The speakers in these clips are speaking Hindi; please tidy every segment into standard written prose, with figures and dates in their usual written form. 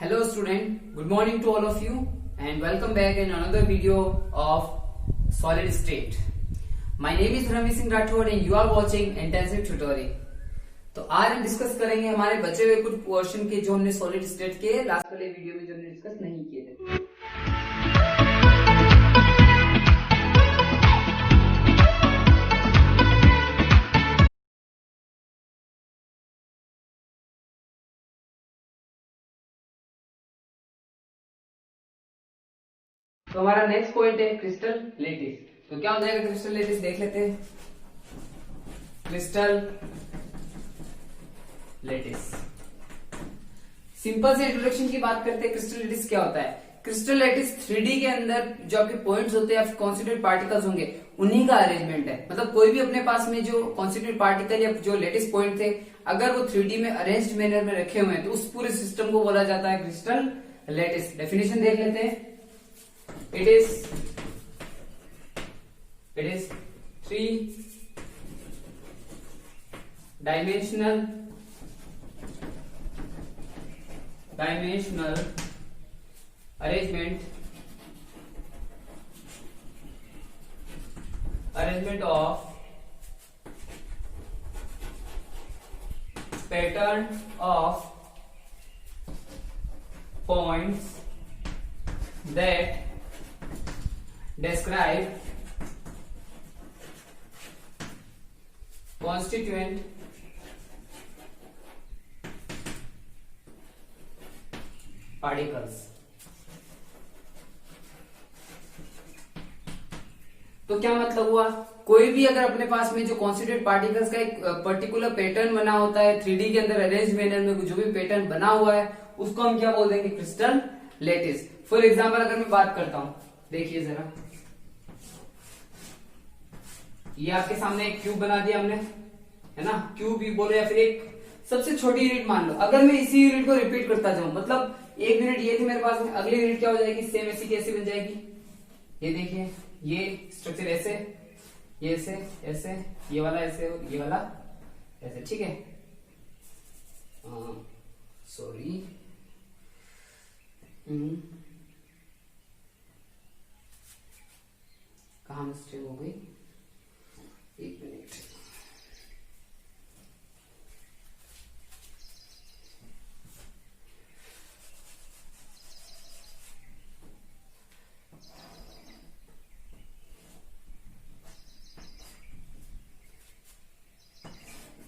Hello student, good morning to all of you and welcome back in another video of solid state. My name is Ranveer Singh Rathod and you are watching intensive tutorial. तो आज हम डिस्कस करेंगे हमारे बचे हुए कुछ पोर्शन के जो हमने सॉलिड स्टेट के लास्ट वाले वीडियो में जो हमने डिस्कस नहीं किए थे। तो हमारा नेक्स्ट पॉइंट है क्रिस्टल लेटिस। तो क्या हो जाएगा क्रिस्टल लेटिस, देख लेते हैं। क्रिस्टल लेटिस, सिंपल से इंट्रोडक्शन की बात करते हैं। क्रिस्टल लेटिस क्या होता है? क्रिस्टल लेटिस 3D के अंदर जो आपके पॉइंट्स होते हैं या कॉन्स्टिट्यूएंट पार्टिकल्स होंगे उन्हीं का अरेंजमेंट है। मतलब कोई भी अपने पास में जो कॉन्स्टिट्यूएंट पार्टिकल या जो लेटिस पॉइंट थे अगर वो 3D में अरेंज्ड मैनर में रखे हुए हैं तो उस पूरे सिस्टम को बोला जाता है क्रिस्टल लेटिस। डेफिनेशन देख लेते हैं। It is 3-dimensional arrangement of pattern of points that describe constituent particles। तो क्या मतलब हुआ? कोई भी अगर अपने पास में जो कॉन्स्टिट्यूएंट पार्टिकल्स का एक पर्टिकुलर पैटर्न बना होता है 3D के अंदर अरेंज मैनर में जो भी पैटर्न बना हुआ है उसको हम क्या बोल देंगे? Crystal lettuce. फॉर एग्जांपल अगर मैं बात करता हूं, देखिए जरा, ये आपके सामने एक क्यूब बना दिया हमने, है ना। क्यूब भी बोलो या फिर एक सबसे छोटी यूनिट मान लो। अगर मैं इसी यूनिट को रिपीट करता जाऊं, मतलब एक यूनिट ये थी मेरे पास में, अगली यूनिट क्या हो जाएगी? सेम ऐसी कैसे बन जाएगी? ये देखिए, ये स्ट्रक्चर ऐसे, ये ऐसे, ऐसे, ये वाला ऐसे, ये वाला ऐसे, ठीक है। सॉरी, कहाँ मिस्टेक हो गई? एक मिनट।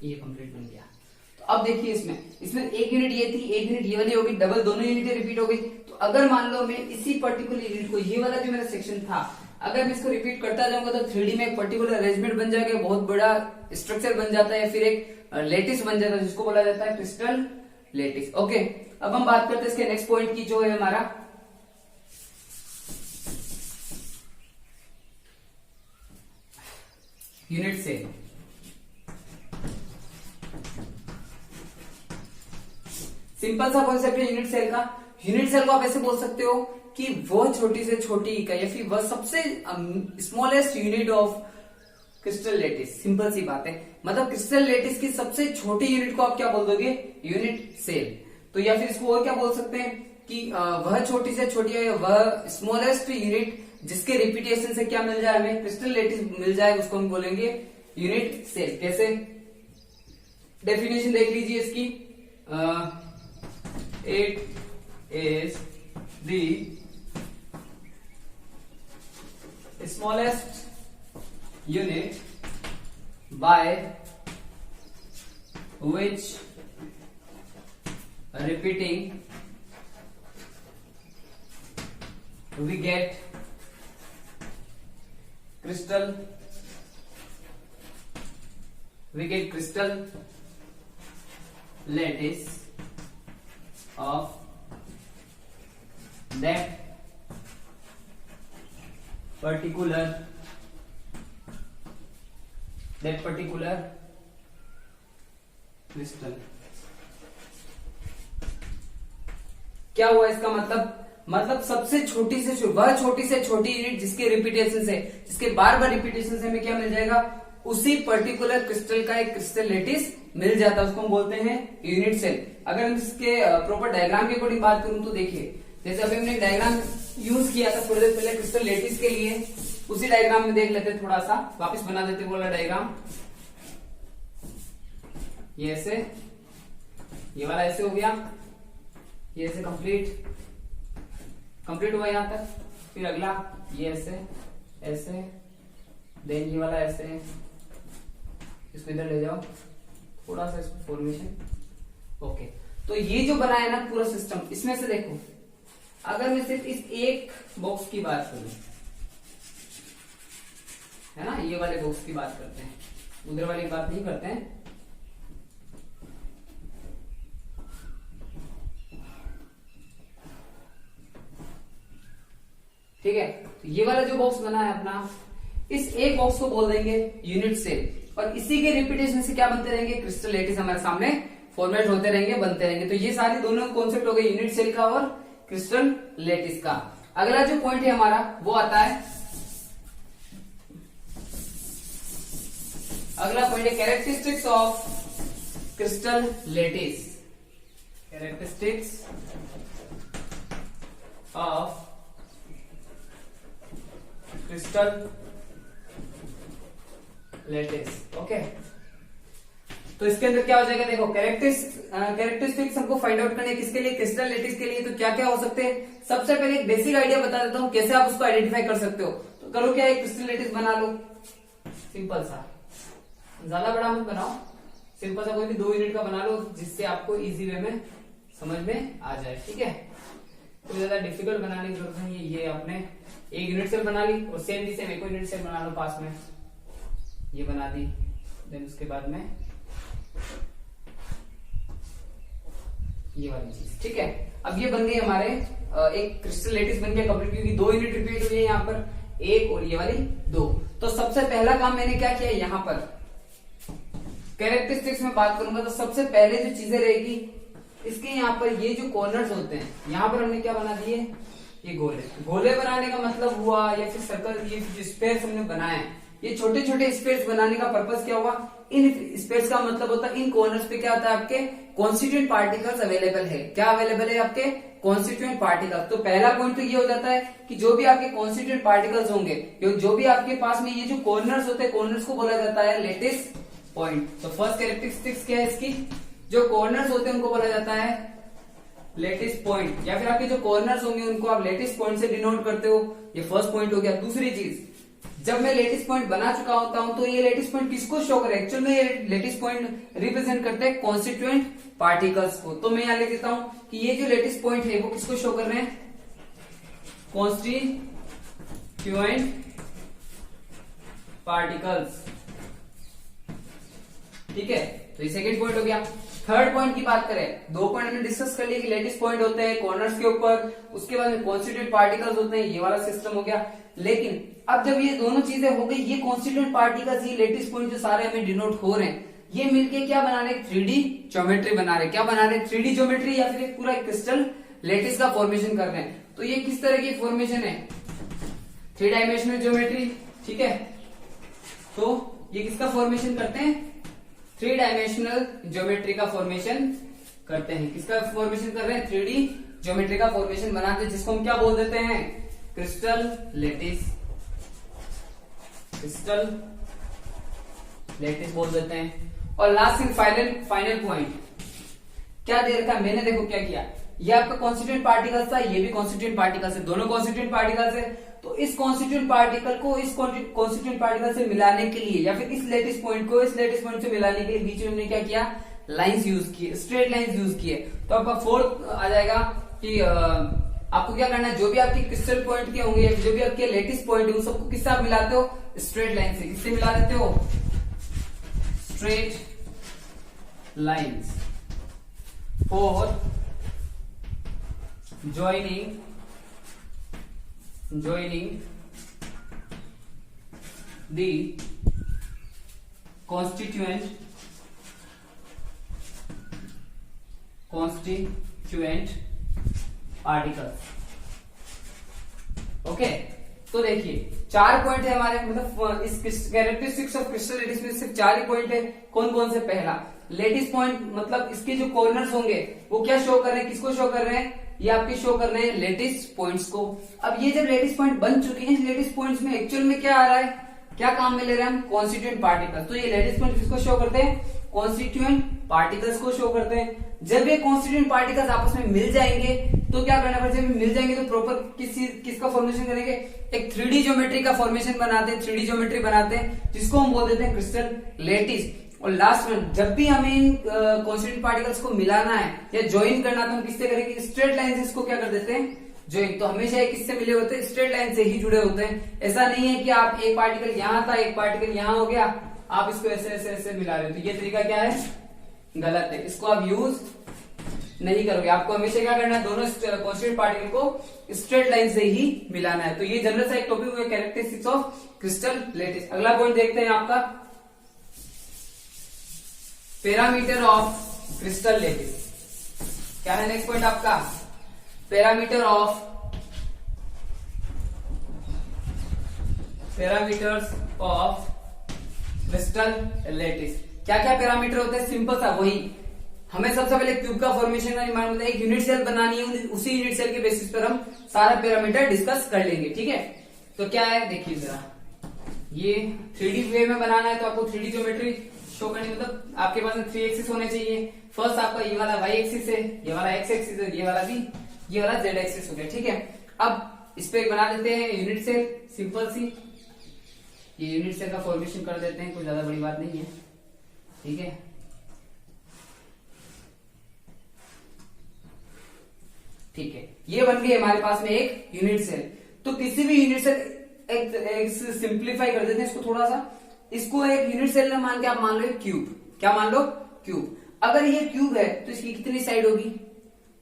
ये कंप्लीट बन गया। तो अब देखिए इसमें एक यूनिट ये थी, एक यूनिट ये वाली होगी, डबल दोनों यूनिटें रिपीट हो गई। तो अगर मान लो मैं इसी पर्टिकुलर यूनिट को, ये वाला जो मेरा सेक्शन था, अगर मैं इसको रिपीट करता जाऊंगा तो 3D में एक पर्टिकुलर अरेंजमेंट बन जाएगा, बहुत बड़ा स्ट्रक्चर बन जाता है, फिर एक लेटिस बन जाता है जिसको बोला जाता है क्रिस्टल लेटिस। ओके, अब हम बात करते हैं इसके नेक्स्ट पॉइंट की, जो है हमारा यूनिट सेल। सिंपल सा कॉन्सेप्ट है यूनिट सेल का। यूनिट सेल को आप ऐसे बोल सकते हो कि वो छोटी से छोटी इकाई या फिर वह सबसे smallest unit of crystal lattice. Simple सी बात है, मतलब क्रिस्टल लेटिस की सबसे छोटी यूनिट को आप क्या बोल दोगे? Unit cell. तो या फिर इसको और क्या बोल सकते हैं कि वह छोटी से छोटी है, वह स्मॉलेस्ट यूनिट जिसके रिपीटेशन से क्या मिल जाए हमें? क्रिस्टल लेटिस मिल जाए, उसको हम बोलेंगे यूनिट सेल। कैसे? डेफिनेशन देख लीजिए इसकी। It is the smallest unit by which repeating we get crystal lattice of that particular crystal। क्या हुआ इसका मतलब सबसे छोटी से वह छोटी से छोटी यूनिट जिसके रिपीटेशन से, जिसके बार बार रिपीटेशन से हमें क्या मिल जाएगा? उसी पर्टिकुलर क्रिस्टल का एक क्रिस्टल लेटिस मिल जाता है उसको हम बोलते हैं यूनिट सेल। अगर हम इसके प्रॉपर डायग्राम के अकॉर्डिंग बात करूं तो देखिए, जैसे अभी हमने डायग्राम यूज किया था थोड़ी देर पहले क्रिस्टल लेटिस के लिए, उसी डायग्राम में देख लेते थोड़ा सा, वापस बना देते बोला डायग्राम। ये ऐसे, ये वाला ऐसे हो गया, ये ऐसे कंप्लीट हुआ यहां तक। फिर अगला ये ऐसे ऐसे, देन ये वाला ऐसे, इसको इधर ले जाओ थोड़ा सा इसको फॉर्मेशन। ओके, तो ये जो बना है ना पूरा सिस्टम, इसमें से देखो अगर मैं सिर्फ इस एक बॉक्स की बात करूं, है ना, ये वाले बॉक्स की बात करते हैं, उधर वाली बात नहीं करते हैं। ठीक है, तो ये वाला जो बॉक्स बना है अपना, इस एक बॉक्स को बोल देंगे यूनिट सेल, और इसी के रिपीटेशन से क्या बनते रहेंगे, क्रिस्टल लेटिस हमारे सामने फॉर्मेट होते रहेंगे, बनते रहेंगे। तो ये सारी दोनों कॉन्सेप्ट हो गए, यूनिट सेल का और क्रिस्टल लेटिस का। अगला जो पॉइंट है हमारा वो आता है, अगला पॉइंट है characteristics of crystal lettuce. Characteristics of crystal lettuce. Okay, तो इसके अंदर क्या हो जाएगा, देखो कैरेक्टरिस्टिक्स हमको फाइंड आउट करने किसके लिए, क्रिस्टल लेटिस के लिए। तो क्या क्या हो सकते हैं, सबसे पहले एक बेसिक आइडिया बता देता हूं कैसे आप उसको आइडेंटिफाई कर सकते हो। तो करो क्या, एक क्रिस्टल लेटिस बना लो, सिंपल सा, ज्यादा बड़ा मत बनाओ, सिंपल सा कोई भी 2 यूनिट का बना लो, जिससे आपको इजी वे में समझ में आ जाए। ठीक है, कोई ज्यादा डिफिकल्ट बनाने की जरूरत नहीं है। ये आपने एक यूनिट सेल बना ली, और सेम दी सेम एक यूनिट सेल बना लो पास में, ये बना दी। देन उसके बाद में ये वाली चीज, ठीक है। अब ये बन गई हमारे एक क्रिस्टल लेटिस बन गया कंप्लीट, क्योंकि 2 यूनिट रिपीट हुई है यहाँ पर, एक और ये वाली 2। तो सबसे पहला काम मैंने क्या किया, यहाँ पर कैरेक्टरिस्टिक्स में बात करूंगा तो सबसे पहले जो चीजें रहेगी, इसके यहाँ पर ये जो कॉर्नर्स होते हैं, यहाँ पर हमने क्या बना दिए, ये गोले। गोले बनाने का मतलब हुआ, या फिर सर्कल, ये जो स्पेस हमने बनाए, ये छोटे छोटे स्पेस बनाने का पर्पस क्या हुआ, इन स्पेस का मतलब होता है इन कॉर्नर्स पे क्या होता है, आपके कॉन्स्टिट्यूएंट पार्टिकल्स अवेलेबल है। क्या अवेलेबल है, आपके कॉन्स्टिट्यूएंट पार्टिकल्स। तो पहला पॉइंट तो ये हो जाता है कि जो भी आपके कॉन्स्टिट्यूएंट पार्टिकल्स होंगे, जो भी आपके पास में ये जो कॉर्नर्स होते हैं, कॉर्नर्स को बोला जाता है लेटिस पॉइंट। तो फर्स्ट कैरेक्टरिस्टिक्स क्या है इसकी, जो कॉर्नर्स होते हैं उनको बोला जाता है लेटिस पॉइंट, या फिर आपके जो कॉर्नर्स होंगे उनको आप लेटिस पॉइंट से डिनोट करते हो। ये फर्स्ट पॉइंट हो गया। दूसरी चीज, जब मैं लेटिस पॉइंट बना चुका होता हूं तो ये लेटिस पॉइंट किसको शो करे, एक्चुअल में ये लेटिस पॉइंट रिप्रेजेंट करते हैं कॉन्स्टिट्यूएंट पार्टिकल्स को। तो मैं यहां लिख देता हूं कि ये जो लेटिस पॉइंट है वो किसको शो कर रहे हैं, कॉन्स्टिट्यूएंट पार्टिकल्स। ठीक है, तो ये सेकंड पॉइंट हो गया। थर्ड पॉइंट की बात करें, 2 पॉइंट हमने डिस्कस कर लिए कि लेटिस पॉइंट होते हैं कॉर्नर्स के ऊपर, उसके बाद में कॉन्स्टिट्यूएंट पार्टिकल्स होते हैं, ये वाला सिस्टम हो गया। लेकिन अब जब ये दोनों चीजें हो गई, ये कॉन्स्टिट्यूएंट पार्टिकल्स, ये लेटिस पॉइंट जो सारे हमें डिनोट हो रहे हैं, ये मिलके क्या बना रहे, 3D ज्योमेट्री बना रहे। क्या बना रहे, 3D ज्योमेट्री, या फिर एक पूरा क्रिस्टल लेटिस का फॉर्मेशन कर रहे हैं। तो ये किस तरह की फॉर्मेशन है, 3 डायमेंशनल ज्योमेट्री। ठीक है, तो ये किसका फॉर्मेशन करते हैं, 3 डायमेंशनल ज्योमेट्री का फॉर्मेशन करते हैं। किसका फॉर्मेशन कर रहे हैं, 3D ज्योमेट्री का फॉर्मेशन बनाते हैं, जिसको हम क्या बोल देते हैं, क्रिस्टल लेटिस। क्रिस्टल लेटिस बोल देते हैं। और लास्ट एंड फाइनल पॉइंट क्या दे रखा है, मैंने देखो क्या किया, ये आपका कॉन्स्टिट्यूएंट पार्टिकल्स था, ये भी कॉन्स्टिट्यूएंट पार्टिकल्स है, दोनों कॉन्स्टिट्यूएंट पार्टिकल्स है। तो इस कॉन्स्टिट्यूएंट पार्टिकल को इस कॉन्स्टिट्यूएंट पार्टिकल से मिलाने के लिए, या फिर इस लेटिस पॉइंट को इस लेटिस पॉइंट से मिलाने के लिए बीच में हमने क्या किया, लाइंस यूज किए, स्ट्रेट लाइंस यूज किए। तो आपका फोर्थ आ जाएगा कि आपको क्या करना है, जो भी आपके क्रिस्टल पॉइंट के होंगे, जो भी आपके लेटिस पॉइंट है, उन सबको किससे आप मिलाते हो, स्ट्रेट लाइन से। किससे मिला देते हो, straight lines for joining the constituent particles। Okay, तो देखिए 4 पॉइंट है हमारे, मतलब इस कैरेक्टरिस्टिक्स ऑफ क्रिस्टल लेटिस में सिर्फ 4 ही पॉइंट है। कौन कौन से, पहला लेटिस पॉइंट मतलब इसके जो कॉर्नर्स होंगे वो क्या शो कर रहे हैं, किसको शो कर रहे हैं, ये आपके शो कर रहे हैं लेटिस पॉइंट्स को। अब ये जब लेटिस पॉइंट बन चुके हैं, लेटिस पॉइंट्स में एक्चुअल में क्या आ रहा है, क्या काम में ले रहे हैं हम, कॉन्स्टिट्यूएंट पार्टिकल्स। तो ये लेटिस पॉइंट किसको शो करते हैं, कॉन्स्टिट्यूएंट पार्टिकल्स को शो करते हैं। जब ये कॉन्स्टिट्यूएंट पार्टिकल्स आपस में मिल जाएंगे तो क्या करना पड़ेगा, जब मिल जाएंगे तो प्रॉपर किसका फॉर्मेशन करेंगे, एक 3D ज्योमेट्री का फॉर्मेशन बनाते हैं, 3D ज्योमेट्री बनाते हैं जिसको हम बोल देते हैं क्रिस्टल लेटिस। और लास्ट में जब भी हमें इन कॉन्स्टिट्यूएंट पार्टिकल्स को मिलाना है या ज्वाइन करना है तो हम किससे करेंगे, स्ट्रेट लाइन से इसको क्या कर देते हैं, ज्वाइन। तो हमेशा ये किससे मिले होते हैं, स्ट्रेट लाइन से ही जुड़े होते हैं। ऐसा नहीं है कि आप एक पार्टिकल यहां था एक पार्टिकल यहां हो गया, आप इसको ऐसे ऐसे ऐसे मिला रहे हो, तो ये तरीका क्या है, गलत है, इसको आप यूज नहीं करोगे। आपको हमेशा क्या करना है, दोनों कॉन्स्टिट्यूएंट पार्टिकल को स्ट्रेट लाइन से ही मिलाना है। तो ये जनरल सा एक टॉपिक हुआ, कैरेक्टरिस्टिक्स ऑफ क्रिस्टल लेटिस। अगला पॉइंट देखते हैं आपका, पैरामीटर ऑफ क्रिस्टल लेटिस। क्या है नेक्स्ट पॉइंट आपका, पैरामीटर्स ऑफ क्रिस्टल लेटिस। क्या क्या पैरामीटर होते हैं, सिंपल सा वही, हमें सबसे पहले क्यूब का फॉर्मेशन का निर्माण होता है, एक यूनिट सेल बनानी है, उसी यूनिट सेल के बेसिस पर हम सारा पैरामीटर डिस्कस कर लेंगे, ठीक है। तो क्या है देखिए जरा, ये 3D वे में बनाना है तो आपको 3D ज्योमेट्री शो करनी, मतलब आपके पास में 3 एक्सिस होने चाहिए। फर्स्ट आपका ये वाला y एक्सिस है, ये वाला x एक्सिस है, ये वाला z एक्सिस हो गया, ठीक है। अब इस पे बना देते हैं यूनिट सेल, सिंपल सी, ये यूनिट सेल का फॉर्मेशन कर देते हैं, कोई ज्यादा बड़ी बात नहीं है, ठीक है। ठीक है, ये बन गई हमारे पास में एक यूनिट सेल। तो किसी भी यूनिट सेल एक सिंप्लीफाई कर देते हैं इसको थोड़ा सा, इसको एक यूनिट सेल में मान के आप मान लो क्यूब, क्या मान लो, क्यूब। अगर ये क्यूब है तो इसकी कितनी साइड होगी,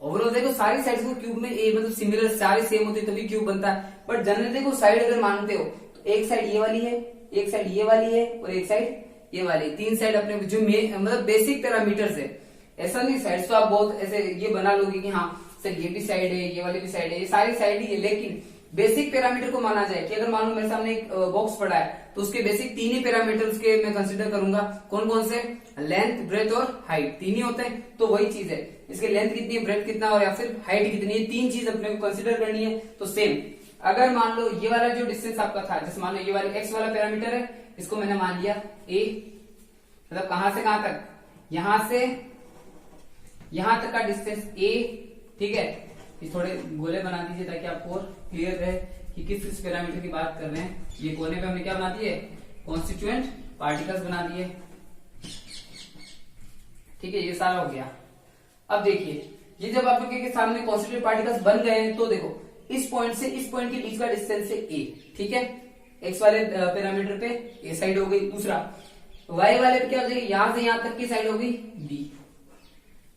ओवरऑल देखो सारी साइड्स को क्यूब में मतलब सिमिलर सारे सेम होते तभी क्यूब बनता है। बट जनरली देखो साइड अगर मानते हो तो एक साइड ये वाली है, एक साइड ये वाली है और एक साइड ये वाली, 3 साइड अपने जो मतलब बेसिक पैरामीटर्स है। ऐसा नहीं साइड्स तो आप बहुत ऐसे ये बना लोगे कि हाँ सर ये भी साइड है, ये वाली भी साइड है, ये सारी साइड ही है, लेकिन बेसिक पैरामीटर को माना जाए कि अगर मान लो मेरे सामने एक बॉक्स पड़ा है तो उसके बेसिक 3 ही पैरामीटर्स के मैं कंसीडर करूंगा। कौन कौन से, लेंथ, ब्रेथ और हाइट, 3 ही होते हैं। तो वही चीज है, इसके लेंथ कितनी है, ब्रेथ कितना और या फिर हाइट कितनी है, 3 चीज अपने को कंसीडर करनी है। तो सेम अगर मान लो ये वाला जो डिस्टेंस आपका था, जैसे मान लो ये वाला एक्स वाला पैरामीटर है, इसको मैंने मान लिया a, मतलब कहां से कहां तक, यहां से यहां तक का डिस्टेंस a, ठीक है। ये थोड़े गोले बना दीजिए ताकि आपको और क्लियर रहे कि किस पैरामीटर की बात कर रहे हैं। ये कोने पे हमने क्या बना दिए, कॉन्स्टिट्यूएंट पार्टिकल्स बना दिए, ठीक है, ये सारा हो गया। अब देखिए ये जब आपके सामने कॉन्स्टिट्यूएंट पार्टिकल्स बन गए हैं तो देखो इस पॉइंट से इस पॉइंट के बीच का डिस्टेंस है a, ठीक है। एक्स वाले पैरामीटर पे a साइड हो गई, दूसरा y वाले पे क्या हो जाएगी, यहां से यहां तक की साइड हो गई b।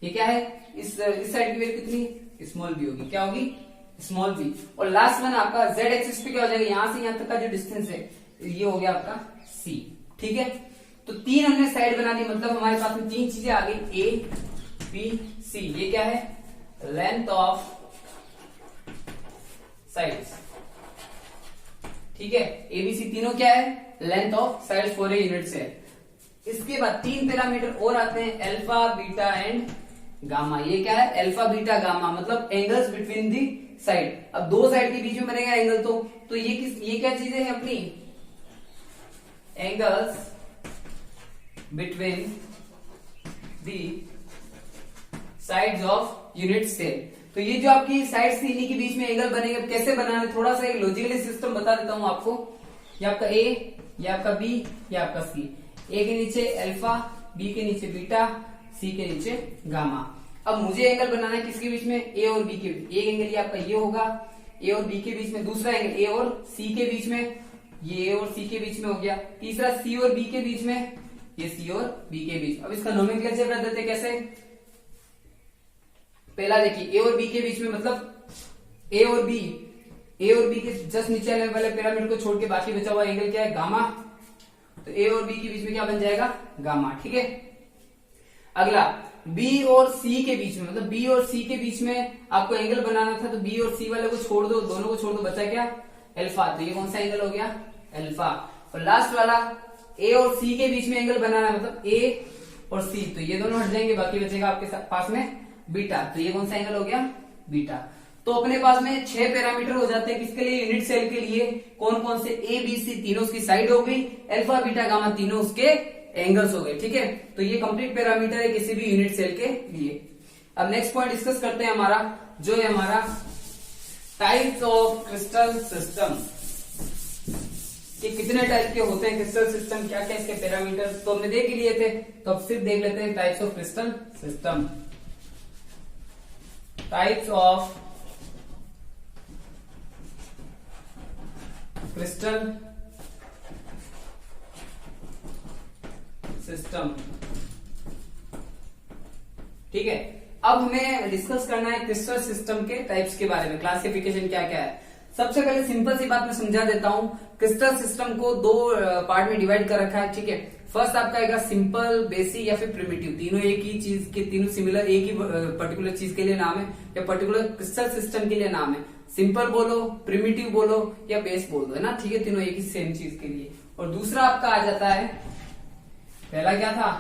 ये क्या है, इस साइड की वैल्यू कितनी, स्मॉल b होगी, क्या होगी, स्मॉल b। और लास्ट वन आपका z एक्सिस पे क्या हो जाएगा, यहां से यहां तक का जो डिस्टेंस है ये हो गया आपका c, ठीक है। तो 3 हमने साइड बना दी, मतलब हमारे पास में 3 चीजें आ गई a b c। ये क्या है, लेंथ ऑफ साइड्स, ठीक है। ए बी सी तीनों क्या है, length of sides for a unit cell. इसके बाद 3 पैरामीटर और आते हैं, अल्फा, बीटा एंड गामा। ये क्या है, अल्फा, बीटा, गामा, मतलब एंगल्स बिटवीन दी साइड। अब 2 साइड के बीच में बनेगा एंगल, तो ये क्या चीजें हैं अपनी, angles between the sides of unit cell. तो ये जो आपकी साइड्स थी इन्हीं के बीच में एंगल बनेगा। कैसे बनाना, थोड़ा सा एक लॉजिकली सिस्टम बता देता हूं आपको। ये आपका ए, ये आपका बी, ये आपका सी। ए के नीचे अल्फा, बी के नीचे बीटा, सी के नीचे गामा। अब मुझे एंगल बनाना है किसके बीच में, ए और बी के बीच। एक एंगल ये आपका ये होगा, ए और बी के बीच में। दूसरा एंगल ए और सी के बीच में, ये ए और सी के बीच में हो गया। तीसरा सी और बी के बीच में, ये सी और बी के बीच। अब इसका नोमेनक्लेचर कर देते कैसे, पहला देखिए ए और बी के बीच में, मतलब ए और बी के जस्ट नीचे वाले पिरामिड को छोड़ के बाकी बचा हुआ एंगल क्या है, गामा। तो ए और बी के बीच में क्या बन जाएगा, गामा, ठीक है। अगला बी और सी के बीच में, मतलब बी और सी के बीच में आपको एंगल बनाना था, तो बी और सी वाले को छोड़ दो, दोनों को छोड़ दो, बचा क्या, अल्फा। तो ये कौन सा एंगल हो गया, अल्फा। और लास्ट वाला ए और सी के बीच में एंगल बनाना है, मतलब ए और सी, तो ये दोनों हट जाएंगे, बाकी बचेगा आपके पास में बीटा। तो ये कौन सा एंगल हो गया? बीटा। तो अपने पास में 6 पैरामीटर हो जाते हैं किसके लिए? यूनिट सेल के लिए। कौन कौन से? ए बी सी तीनों उसकी साइड हो गई, अल्फा बीटा गामा तीनों उसके एंगल्स हो गए। ठीक है, तो ये कंप्लीट पैरामीटर है किसी भी यूनिट सेल के लिए। अब नेक्स्ट पॉइंट डिस्कस करते हैं हमारा, जो है हमारा टाइप्स ऑफ क्रिस्टल सिस्टम, कि कितने टाइप के होते हैं क्रिस्टल सिस्टम, क्या क्या इसके पैरामीटर तो हमने देख लिए थे, तो अब सिर्फ देख लेते हैं types of crystal system. Types of crystal system. ठीक है, अब हमें डिस्कस करना है क्रिस्टल सिस्टम के टाइप्स के बारे में, क्लासिफिकेशन क्या क्या है। सबसे पहले सिंपल सी बात मैं समझा देता हूं। क्रिस्टल सिस्टम को 2 पार्ट में डिवाइड कर रखा है। ठीक है, फर्स्ट आपका आएगा सिंपल, बेसिक या फिर प्रिमिटिव। तीनों एक ही चीज के, तीनों सिमिलर, एक ही पर्टिकुलर चीज के लिए नाम है या पर्टिकुलर क्रिस्टल सिस्टम के लिए नाम है। सिंपल बोलो, प्रिमिटिव बोलो या बेस बोल दो, है ना। ठीक है, तीनों एक ही सेम चीज के लिए। और दूसरा आपका आ जाता है, पहला क्या था?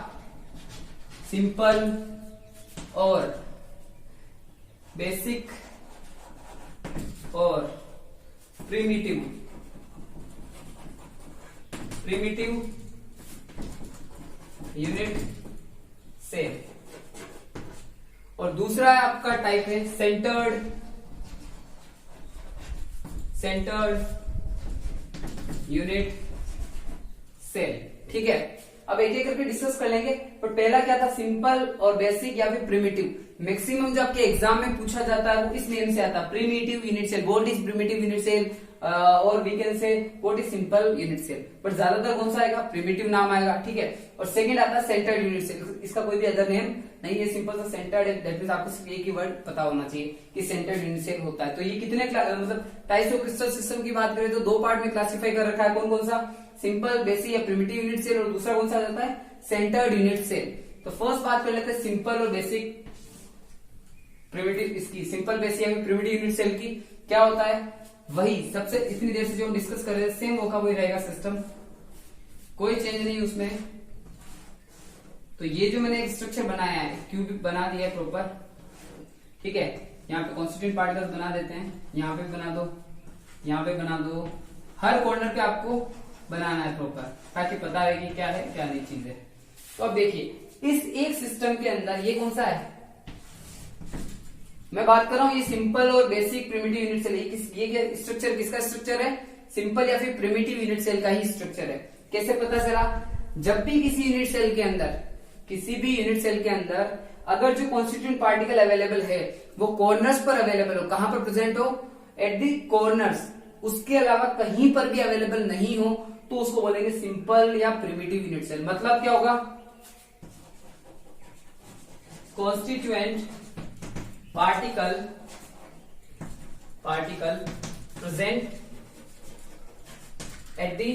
सिंपल और बेसिक और प्रिमिटिव। Primitive unit cell. और दूसरा आपका टाइप है सेंटर्ड यूनिट सेल। ठीक है, अब एक एक करके डिस्कस कर लेंगे। पर पहला क्या था? सिंपल और बेसिक या फिर प्रिमिटिव। मैक्सिमम जो आपके एग्जाम में पूछा जाता है वो इस नेम से आता है, primitive unit cell. What is primitive unit cell, और we can say what is simple unit cell. But ज्यादातर कौन सा आएगा? प्रिमिटिव नाम आएगा। ठीक है, और सेकंड आता है सेंटर्ड यूनिट सेल। इसका कोई भी अदर नेम नहीं है, सिंपल सा सेंटर्ड है। दैट मींस आपको सिर्फ एक ही वर्ड पता होना चाहिए कि सेंटर्ड यूनिट सेल होता है। तो ये कितने मतलब टाइप्स ऑफ क्रिस्टल सिस्टम की बात करें तो 2 पार्ट में क्लासिफाई कर रखा है। कौन कौन सा? सिंपल, बेसिक या प्रिमिटिव यूनिट सेल। और दूसरा कौन सा जाता है? Centred unit cell. तो फर्स्ट बात कर लेते हैं सिंपल और बेसिक प्रिमिटिव, इसकी सिंपल, बेसिक या प्रिमिटिव यूनिट सेल की। क्या होता है? वही सबसे इतनी देर से जो हम डिस्कस कर रहे हैं सेम होगा, वही रहेगा सिस्टम, कोई चेंज नहीं उसमें। तो ये जो मैंने स्ट्रक्चर बनाया है, क्यूब बना दिया है प्रॉपर। ठीक है, यहाँ पे कॉन्स्टिट्यूएंट पार्टिकल्स बना देते हैं, यहाँ पे बना दो, यहाँ पे बना दो, हर कॉर्नर पे आपको बनाना है प्रॉपर, ताकि पता है कि क्या है क्या नहीं चीज है। तो अब देखिए इस एक सिस्टम के अंदर ये कौन सा है? मैं बात कर रहा हूं ये सिंपल और बेसिक प्रिमिटिव यूनिट सेल। ये क्या स्ट्रक्चर, किसका स्ट्रक्चर है? सिंपल या फिर प्रिमिटिव यूनिट सेल का ही स्ट्रक्चर है। कैसे पता चला? जब भी किसी यूनिट सेल के अंदर, किसी भी यूनिट सेल के अंदर अगर जो कॉन्स्टिट्यूएंट पार्टिकल अवेलेबल है वो कॉर्नर्स पर अवेलेबल हो, कहां पर प्रेजेंट हो? एट दी कॉर्नर्स, उसके अलावा कहीं पर भी अवेलेबल नहीं हो, तो उसको बोलेंगे सिंपल या प्रिमिटिव यूनिट सेल। मतलब क्या होगा? Constituent particle present at the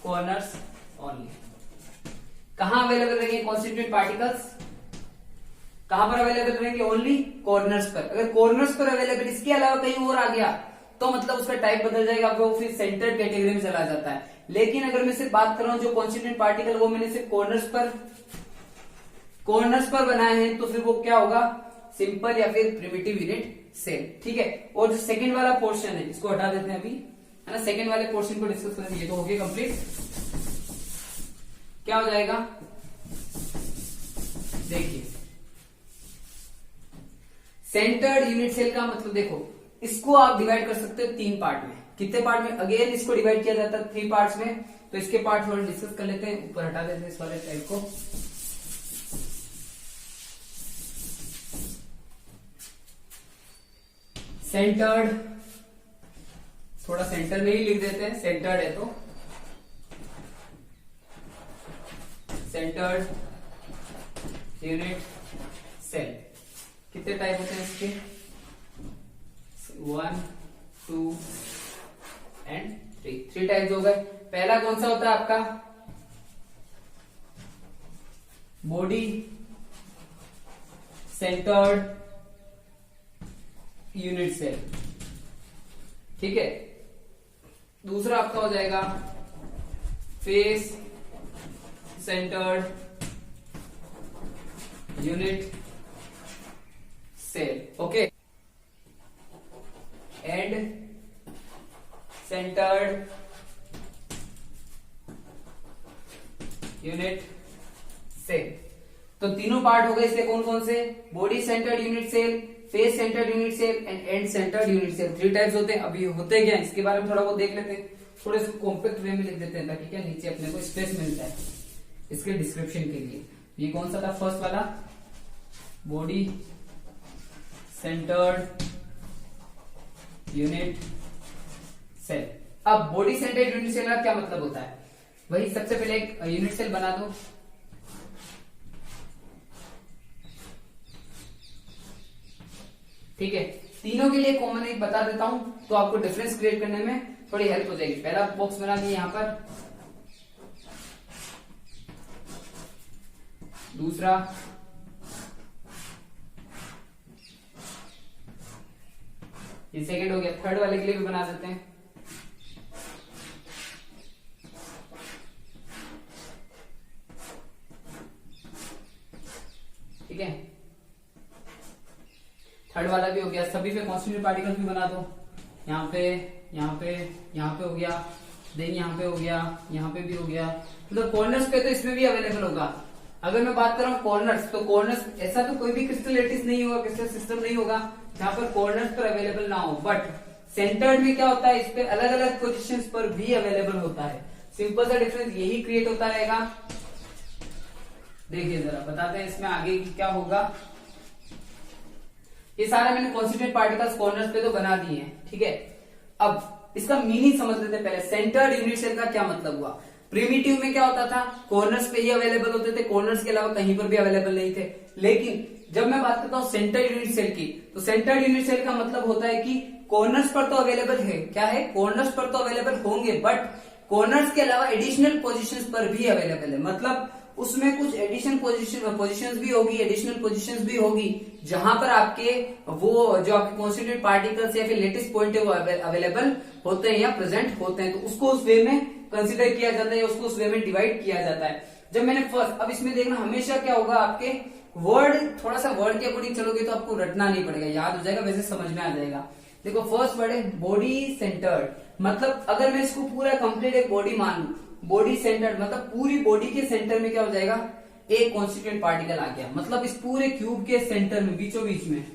corners only. कहां अवेलेबल रहेंगे कॉन्स्टिट्यूएंट पार्टिकल्स? कहां पर अवेलेबल रहेंगे? ओनली कॉर्नर्स पर। अगर कॉर्नर्स पर अवेलेबल, इसके अलावा कहीं और आ गया तो मतलब उसका टाइप बदल जाएगा, वो फिर सेंटर्ड कैटेगरी में चला जाता है। लेकिन अगर मैं सिर्फ बात कर रहा हूं जो कॉन्स्टिट्यूएंट पार्टिकल वो मैंने सिर्फ कॉर्नर्स पर बनाए हैं, तो फिर वो क्या होगा? सिंपल या फिर प्रिमिटिव यूनिट सेल। ठीक है, और जो सेकंड वाला पोर्शन है इसको हटा देते हैं अभी, है ना। सेकंड वाले पोर्शन को डिस्कस करेंगे। ये तो हो गया कंप्लीट। क्या हो जाएगा? देखिए सेंटर्ड यूनिट सेल का मतलब देखो, इसको आप डिवाइड कर सकते हो 3 पार्ट में। कितने पार्ट में? अगेन इसको डिवाइड किया जाता है 3 पार्ट्स में। तो इसके पार्ट थोड़ा डिस्कस कर लेते हैं, ऊपर हटा देते हैं इस वाले टाइप को। सेंटर्ड, थोड़ा सेंटर में ही लिख देते हैं, सेंटर्ड है तो सेंटर्ड यूनिट सेल। कितने टाइप होते हैं इसके? 1, 2 एंड 3 टाइप्स हो गए। पहला कौन सा होता है आपका? Body centred unit cell. ठीक है, दूसरा आपका हो जाएगा face centred unit cell, okay, end centred unit cell. तो तीनों पार्ट हो गए इसके, कौन कौन से? Body centred unit cell, face centred unit cell and end centred unit cell. 3 types होते हैं। अभी होते क्या है इसके बारे में थोड़ा बहुत देख लेते हैं, थोड़े से कॉम्पैक्ट वे में लिख देते हैं ताकि क्या नीचे अपने को स्पेस मिलता है इसके डिस्क्रिप्शन के लिए। ये कौन सा था? फर्स्ट वाला, बॉडी सेंटर्ड यूनिट सेल। अब बॉडी सेंटर्ड यूनिट सेल का क्या मतलब होता है? वही सबसे पहले एक यूनिट सेल बना दो, ठीक है। तीनों के लिए कॉमन एक बता देता हूं तो आपको डिफरेंस क्रिएट करने में थोड़ी हेल्प हो जाएगी। पहला बॉक्स बना दिया यहां पर, दूसरा, ये सेकंड हो गया। थर्ड वाले के लिए भी बना देते हैं, ठीक है। थर्ड वाला भी हो गया। सभी पे कॉन्स्टिट्यूएंट पार्टिकल्स भी बना दो, यहाँ पे, यहाँ पे, यहाँ पे हो गया, देन यहाँ पे हो गया, यहाँ पे भी हो गया। मतलब कॉर्नर्स पे तो इसमें भी अवेलेबल होगा। अगर मैं बात कर रहा हूँ कॉर्नर्स, तो कॉर्नर्स ऐसा तो कोई भी क्रिस्टल लैटिस नहीं होगा, क्रिस्टल सिस्टम नहीं होगा जहाँ पर कॉर्नर्स पर अवेलेबल ना हो। बट सेंटर्ड में क्या होता है, इस पे अलग अलग पोजिशन पर भी अवेलेबल होता है। सिंपल सा डिफरेंस यही क्रिएट होता रहेगा। देखिए जरा बताते हैं इसमें आगे क्या होगा। ये सारा मैंने कॉन्स्टिट्यूएंट पार्टिकल्स कॉर्नर्स पे तो बना दिए हैं, ठीक है। अब इसका मीनिंग समझ लेते हैं पहले। सेंटर्ड यूनिट सेल का क्या मतलब हुआ? प्रिमिटिव में क्या होता था, कॉर्नर्स पे ही अवेलेबल होते थे, कॉर्नर्स के अलावा कहीं पर भी अवेलेबल नहीं थे। लेकिन जब मैं बात करता हूं सेंटर्ड यूनिट सेल की, तो सेंटर्ड यूनिट सेल का मतलब होता है कि कॉर्नर्स पर तो अवेलेबल है, क्या है, कॉर्नर्स पर तो अवेलेबल होंगे, बट कॉर्नर्स के अलावा एडिशनल पोजीशंस पर भी अवेलेबल है। मतलब उसमें कुछ एडिशनल पोजीशंस भी होगी, एडिशनल पोजीशंस भी होगी जहां पर आपके वो जो आपके कॉन्स्टिट्यूएंट पार्टिकल्स या फिर लेटेस्ट पॉइंट है वो अवेलेबल होते हैं या प्रेजेंट होते हैं। तो उसको उस वे में कंसिडर किया जाता है या उसको उस वे में डिवाइड किया जाता है। जब मैंने फर्स्ट, अब इसमें देखना हमेशा क्या होगा, आपके वर्ड थोड़ा सा वर्ड के अकॉर्डिंग चलोगे तो आपको रटना नहीं पड़ेगा, याद हो जाएगा, वैसे समझ में आ जाएगा। देखो फर्स्ट वर्ड है बॉडी सेंटर्ड, मतलब अगर मैं इसको पूरा कंप्लीट एक बॉडी मान लू, बॉडी सेंटर्ड मतलब पूरी बॉडी के सेंटर में क्या हो जाएगा, एक कॉन्स्टिट्यूएंट पार्टिकल आ गया। मतलब इस पूरे क्यूब के सेंटर में, बीचों बीच में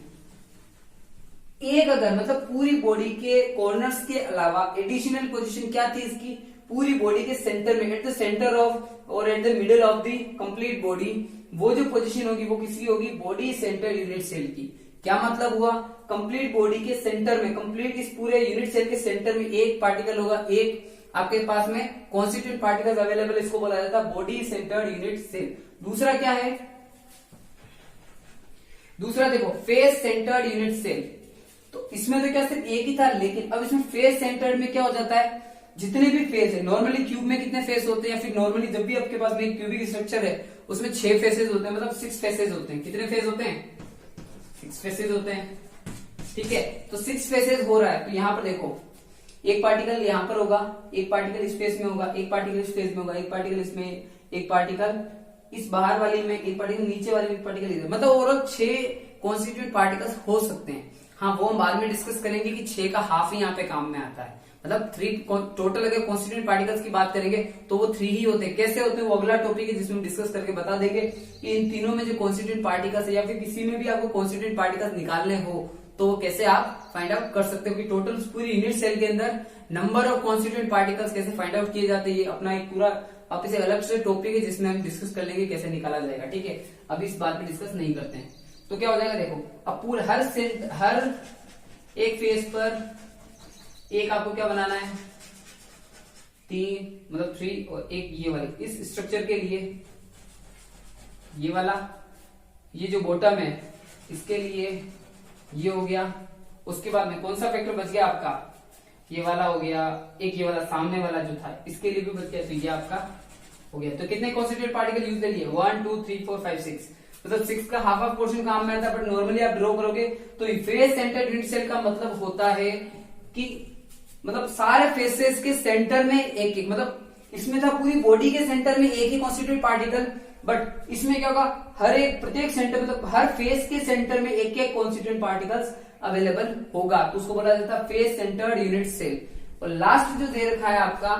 एक, अगर मतलब पूरी बॉडी के कॉर्नर्स के अलावा एडिशनल पोजीशन क्या थी इसकी, पूरी बॉडी के सेंटर में, एट द सेंटर ऑफ और at the middle of the complete body, वो जो पोजीशन होगी वो किसकी होगी, बॉडी सेंटर यूनिट सेल की। क्या मतलब हुआ, कंप्लीट बॉडी के सेंटर में, कंप्लीट इस पूरे यूनिट सेल के सेंटर में एक पार्टिकल होगा, एक आपके पास में कॉन्स्टिट्यूएंट पार्टिकल्स अवेलेबल, इसको बोला जाता है बॉडी सेंटर्ड यूनिट सेल। दूसरा क्या है, दूसरा देखो फेस सेंटर्ड यूनिट सेल। तो इसमें तो क्या सिर्फ एक ही था, लेकिन अब इसमें फेस सेंटर्ड में क्या हो जाता है, जितने भी फेस है, नॉर्मली क्यूब में कितने फेस होते हैं, या फिर नॉर्मली जब भी आपके पास में एक क्यूबिक स्ट्रक्चर है उसमें 6 फेसेस होते हैं, मतलब 6 फेसेस होते हैं। कितने फेस होते हैं, 6 फेसेस होते हैं, ठीक है। तो 6 फेसेस हो रहा है, तो यहां पर देखो एक पार्टिकल यहां पर होगा, एक पार्टिकल इस फेस में होगा, एक पार्टिकल इस फेस में होगा, एक पार्टिकल इसमें, एक पार्टिकल इस बाहर वाली में, एक पार्टिकल नीचे वाली में, एक पार्टिकल इधर, मतलब ओवरऑल 6 कॉन्स्टिट्यूएंट पार्टिकल्स हो सकते हैं। हाँ वो हम बाद में डिस्कस करेंगे कि 6 का हाफ ही यहाँ पे काम में आता है, मतलब 3 टोटल अगर कॉन्स्टिट्यूएंट पार्टिकल्स की बात करेंगे तो वो 3 ही होते हैं। कैसे होते हैं वो अगला टॉपिक है जिसमें डिस्कस करके बता देंगे कि इन तीनों में जो कॉन्स्टिट्यूएंट पार्टिकल्स है या फिर किसी में भी आपको कॉन्स्टिट्यूएंट पार्टिकल्स निकालने हो तो कैसे आप फाइंड आउट कर सकते हो कि टोटल पूरी यूनिट सेल के अंदर नंबर ऑफ कॉन्स्टिट्यूएंट पार्टिकल्स कैसे फाइंड आउट किए जाते हैं। ये अपना एक पूरा आप इसे अलग से टॉपिक है जिसमें हम डिस्कस कर लेंगे कैसे निकाला जाएगा, ठीक है। अभी इस बात पे डिस्कस नहीं करते हैं। तो क्या हो जाएगा, देखो अब पूरा हर एक फेस पर एक आपको क्या बनाना है, 3 मतलब 3 और एक ये वाली, इस स्ट्रक्चर के लिए ये वाला, ये जो बॉटम है इसके लिए ये हो गया। उसके बाद में कौन सा फैक्टर बच गया आपका, ये वाला हो गया, एक ये वाला सामने वाला जो था इसके लिए भी बच गया, तो ये आपका हो गया। तो कितने कॉन्स्टिट्यूएंट पार्टिकल यूज ले लिए, 1 2 3 4 5 6, मतलब 6 का हाफ पोर्शन काम में आता है। बट नॉर्मली आप ड्रॉ करोगे तो फेस सेंटर्ड यूनिट सेल का मतलब होता है कि मतलब सारे फेसेस के सेंटर में एक एक, मतलब इसमें था पूरी बॉडी के सेंटर में एक ही कॉन्स्टिट्यूएंट पार्टिकल, बट इसमें क्या होगा, हर एक प्रत्येक सेंटर मतलब हर फेस के सेंटर में एक एक कॉन्स्टिट्यूएंट पार्टिकल्स अवेलेबल होगा, तो उसको बोला जाता है फेस सेंटर्ड यूनिट सेल। और लास्ट जो दे रखा है आपका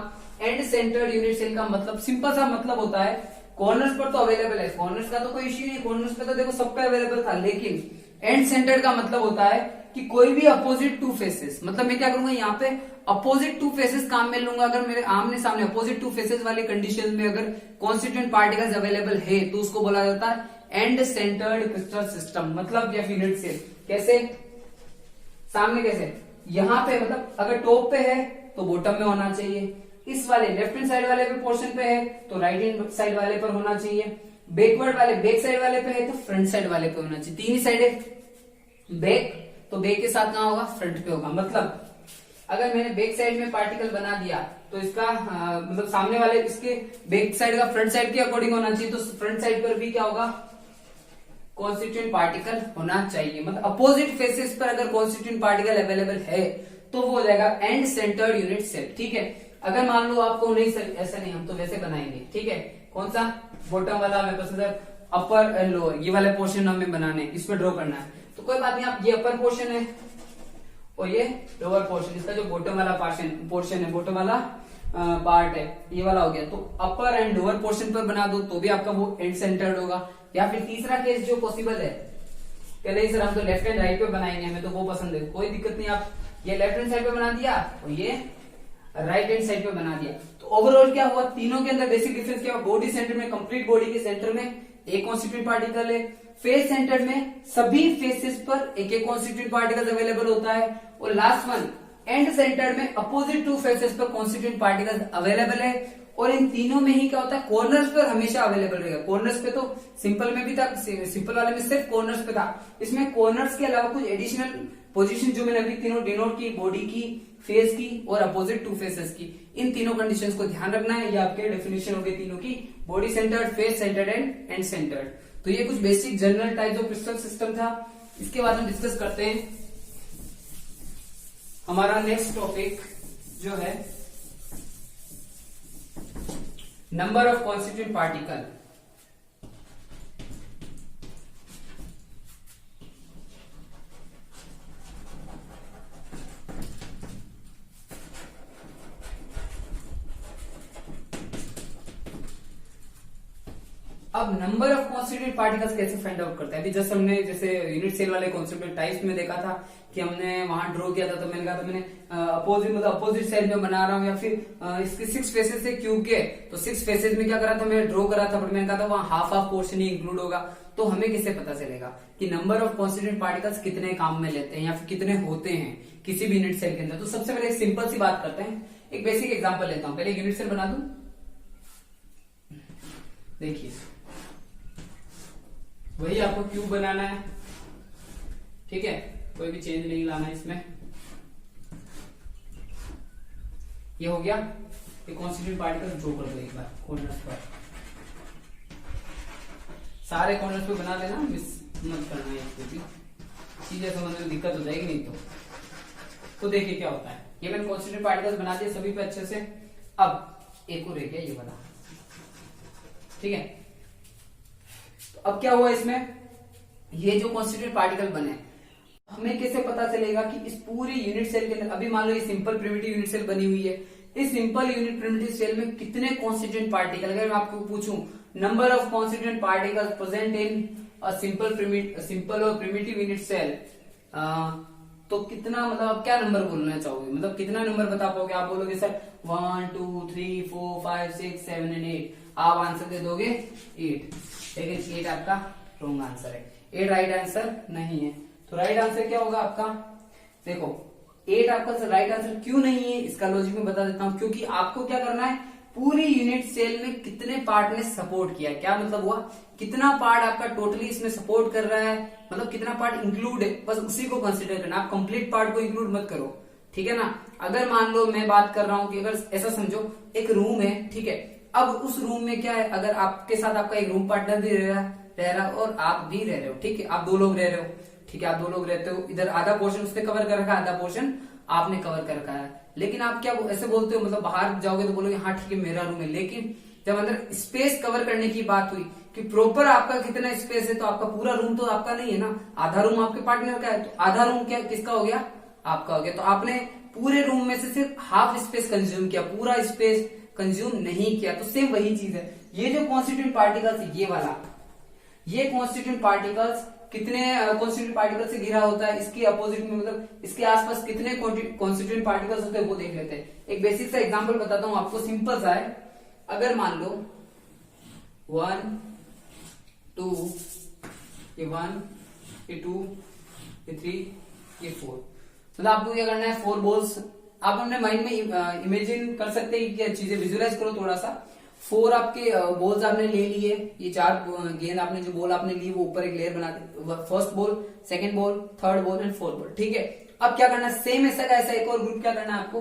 एंड सेंटर्ड यूनिट सेल का मतलब सिंपल सा मतलब होता है कॉर्नर्स पर तो अवेलेबल है, कॉर्नर्स का तो कोई इश्यू नहीं, कॉर्नर्स पे तो देखो सब पे अवेलेबल था, लेकिन एंड सेंटर्ड का मतलब होता है कि कोई भी अपोजिट टू फेसेस, मतलब मैं क्या करूंगा यहाँ पे अपोजिट टू फेसेस काम में लूंगा, अगर मेरे आमने सामने अपोजिट टू फेसेस वाली कंडीशन में अगर कॉन्स्टिट्यूएंट पार्टिकल्स अवेलेबल है तो उसको बोला जाता है एंड सेंटर्ड क्रिस्टल सिस्टम, मतलब या यूनिट सेल। कैसे सामने, कैसे यहाँ पे मतलब अगर टॉप पे है तो बॉटम में होना चाहिए, इस वाले लेफ्ट हैंड साइड वाले पे पोर्शन पे है तो राइट हैंड साइड वाले पर होना चाहिए, बैकवर्ड वाले बैक साइड वाले पे है तो फ्रंट साइड वाले पे होना चाहिए, तीन ही साइड है बैक, तो बैक के साथ कहां होगा, फ्रंट पे होगा। मतलब अगर मैंने बैक साइड में पार्टिकल बना दिया तो इसका मतलब सामने वाले इसके बैक साइड का फ्रंट साइड के अकॉर्डिंग होना चाहिए, तो फ्रंट साइड पर भी क्या होगा, कॉन्स्टिट्यूएंट पार्टिकल होना चाहिए। मतलब अपोजिट फेसेस पर अगर कॉन्स्टिट्यूएंट पार्टिकल अवेलेबल है तो वो हो जाएगा एंड सेंटर्ड यूनिट सेल। ठीक है, अगर मान लो आपको नहीं सर ऐसा नहीं, हम तो वैसे बनाएंगे, ठीक है, कौन सा बॉटम वाला हमें पसंद है, अपर एंड लोअर, ये वाले पोर्शन हमें बनाने, इसमें ड्रॉ करना है, तो कोई बात नहीं, आप ये अपर पोर्शन है और ये लोअर पोर्शन, इसका जो बॉटम वाला पोर्शन है, बॉटम वाला पार्ट है, ये वाला हो गया, तो अपर एंड लोअर पोर्शन पर बना दो तो भी आपका वो एंड सेंटर्ड होगा। या फिर तीसरा केस जो पॉसिबल है, पहले ही सर हम तो लेफ्ट एंड राइट पे बनाएंगे, हमें तो वो पसंद है, कोई दिक्कत नहीं, आप ये लेफ्ट हैंड साइड पे बना दिया और ये राइट हैंड साइड पे बना दिया, तो ओवरऑल क्या हुआ, तीनों के अंदर बेसिक डिफरेंस क्या हुआ, बॉडी सेंटर में, कंप्लीट बॉडी के सेंटर में एक कॉन्स्टिट्यूएंट पार्टिकल है, फेस सेंटर में सभी फेसेस पर एक एक कॉन्स्टिट्यूएंट पार्टिकल अवेलेबल होता है, और लास्ट वन एंड सेंटर में अपोजिट टू फेसेस पर कॉन्स्टिट्यूएंट पार्टिकल अवेलेबल है। और इन तीनों में ही क्या होता है, कॉर्नर्स पर हमेशा अवेलेबल रहेगा। कॉर्नर्स पे तो सिंपल में भी था, सिंपल वाले में सिर्फ कॉर्नर्स पे था, इसमें कॉर्नर्स के अलावा कुछ एडिशनल पोजीशन जो मैंने अभी तीनों डिनोट की, बॉडी की, फेस की और अपोजिट टू फेसेस की, इन तीनों कंडीशंस को ध्यान रखना है। ये आपके डेफिनेशन हो गई तीनों की, body centred, face centred and centred. तो ये कुछ basic general type of crystal system था। इसके बाद हम डिस्कस करते हैं हमारा नेक्स्ट टॉपिक जो है नंबर ऑफ कॉन्स्टिट्यूएंट पार्टिकल। अब नंबर ऑफ कॉन्स्टिट्यूएंट पार्टिकल्स कैसे फाइंड आउट करते हैं, अभी जस्ट हमने जैसे यूनिट सेल वाले कॉन्स्टिट्यूएंट टाइप्स में देखा था कि हमने वहां ड्रॉ किया था, तो मैंने कहा था मैंने अपोजिट मतलब अपोजिट साइड में बना रहा हूँ, या फिर इसके 6 फेसेस से क्यूब के, तो 6 फेसेस में क्या करा था, मैं ड्रॉ करा था, बट मैंने कहा था वहां हाफ हाफ पोर्शन ही इंक्लूड होगा। तो हमें कैसे पता चलेगा कि नंबर ऑफ कॉन्स्टिट्यूएंट पार्टिकल्स कितने काम में लेते हैं या फिर कितने होते हैं किसी भी यूनिट सेल के अंदर। तो सबसे पहले एक सिंपल सी बात करते हैं, एक बेसिक एग्जाम्पल लेता हूं, पहले यूनिट सेल बना दूं। देखिए वही आपको क्यूब बनाना है, ठीक है, कोई भी चेंज नहीं लाना है इसमें। ये हो गया, ये कॉन्स्टिट्यूएंट पार्टिकल ड्रॉ कर दो एक बार कॉर्नर्स पर, सारे कॉर्नर्स पे बना देना, मिस मत करना है इसको भी, चीजें समझने में दिक्कत हो जाएगी नहीं तो देखिए क्या होता है। ये मैंने कॉन्स्टिट्यूएंट पार्टिकल्स बना दिए सभी पे अच्छे से। अब एक और रह गया ये वाला, ठीक है, तो अब क्या हुआ इसमें, ये जो कॉन्स्टिट्यूएंट पार्टिकल बने, हमें कैसे पता चलेगा कि इस पूरी यूनिट सेल के अंदर, अभी मान लो ये सिंपल प्रिमिटिव यूनिट सेल बनी हुई है, इस सिंपल यूनिट प्रिमिटिव सेल में कितने कॉन्स्टिट्यूएंट पार्टिकल, अगर मैं आपको पूछूं number of constituent particles present in a simple और प्रिमिटिव यूनिट सेल, तो कितना, मतलब आप क्या नंबर बोलना चाहोगे, मतलब कितना नंबर बता पाओगे। आप बोलोगे सर 1 2 3 4 5 6 7 एंड 8, आप आंसर दे दोगे 8, लेकिन 8 आपका रॉन्ग आंसर है, 8 राइट आंसर नहीं है। तो राइट आंसर क्या होगा आपका, देखो 8 आपका राइट आंसर क्यों नहीं है, इसका लॉजिक में बता देता हूं। क्योंकि आपको क्या करना है, पूरी यूनिट सेल में कितने पार्ट ने सपोर्ट किया, क्या मतलब हुआ, कितना पार्ट आपका टोटली इसमें सपोर्ट कर रहा है, मतलब कितना पार्ट इंक्लूड है, बस उसी को कंसिडर करना, आप कंप्लीट पार्ट को इंक्लूड मत करो, ठीक है ना। अगर मान लो मैं बात कर रहा हूं कि अगर ऐसा समझो एक रूम है, ठीक है, अब उस रूम में क्या है, अगर आपके साथ आपका एक रूम पार्टनर भी रह रहा और आप भी रह रहे हो, ठीक है, आप 2 लोग रह रहे हो, ठीक है, आप 2 लोग रहते हो, इधर आधा पोर्शन उसने कवर कर रखा है, आधा पोर्शन आपने कवर कर रखा है। लेकिन आप क्या ऐसे बोलते हो, मतलब बाहर जाओगे तो बोलोगे हाँ ठीक है मेरा रूम है, लेकिन जब अंदर स्पेस कवर करने की बात हुई कि प्रॉपर आपका कितना स्पेस है, तो आपका पूरा रूम तो आपका नहीं है ना, आधा रूम आपके पार्टनर का है, तो आधा रूम क्या किसका हो गया, आपका हो गया। तो आपने पूरे रूम में से सिर्फ हाफ स्पेस कंज्यूम किया, पूरा स्पेस कंज्यूम नहीं किया। तो सेम वही चीज है, ये जो कॉन्स्टिट्यूएंट पार्टिकल्स, ये वाला, ये कॉन्स्टिट्यूएंट पार्टिकल्स कितने कॉन्स्टिट्यूएंट पार्टिकल से घिरा होता है, इसके अपोजिट में मतलब इसके आसपास कितने कॉन्स्टिट्यूएंट पार्टिकल्स होते हैं वो देख लेते हैं। एक बेसिक सा एग्जांपल बताता हूं आपको, सिंपल सा है। अगर मान लो 1 2 ये 1 ये 2 ये 3 ये 4, मतलब आपको क्या करना है, 4 बॉल्स आप अपने माइंड में इमेजिन कर सकते हैं, क्या चीजें विजुअलाइज करो थोड़ा सा। 4 आपके बॉल्स आपने ले लिए, ये 4 गेंद आपने जो बॉल आपने ली वो ऊपर एक लेयर बना दी, first ball, second ball, third ball and fourth ball, ठीक है। अब क्या करना है, सेम ऐसा का ऐसा एक और ग्रुप क्या करना है आपको,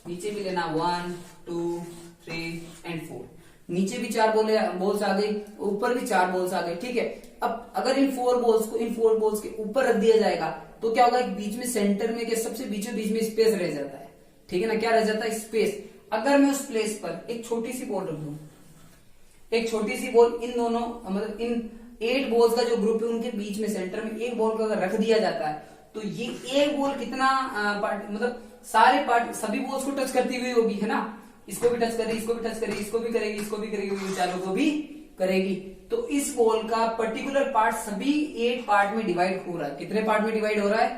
नीचे भी लेना 1 2 3 एंड 4, नीचे भी 4 बॉल्स आ गई, ऊपर भी 4 बॉल्स आ गए, ठीक है। अब अगर इन 4 बॉल्स के ऊपर रख दिया जाएगा तो क्या होगा, एक बीच में सेंटर में सबसे बीच में स्पेस रह जाता है, ठीक है ना, क्या रह जाता है, स्पेस। अगर मैं उस प्लेस पर एक छोटी सी बॉल रख दूं, एक छोटी सी बॉल इन दोनों मतलब इन 8 बॉल्स का जो ग्रुप है उनके बीच में सेंटर में एक बॉल को अगर रख दिया जाता है, तो ये एक बॉल कितना मतलब सारे सभी बॉल्स को टच करती हुई होगी, है ना, इसको भी टच करेगी, इसको भी टच करेगी, इसको भी करेगी, इसको भी करेगी, इन चारों को भी करेगी। तो इस बॉल का पर्टिकुलर पार्ट सभी 8 पार्ट में डिवाइड हो रहा है। कितने पार्ट में डिवाइड हो रहा है,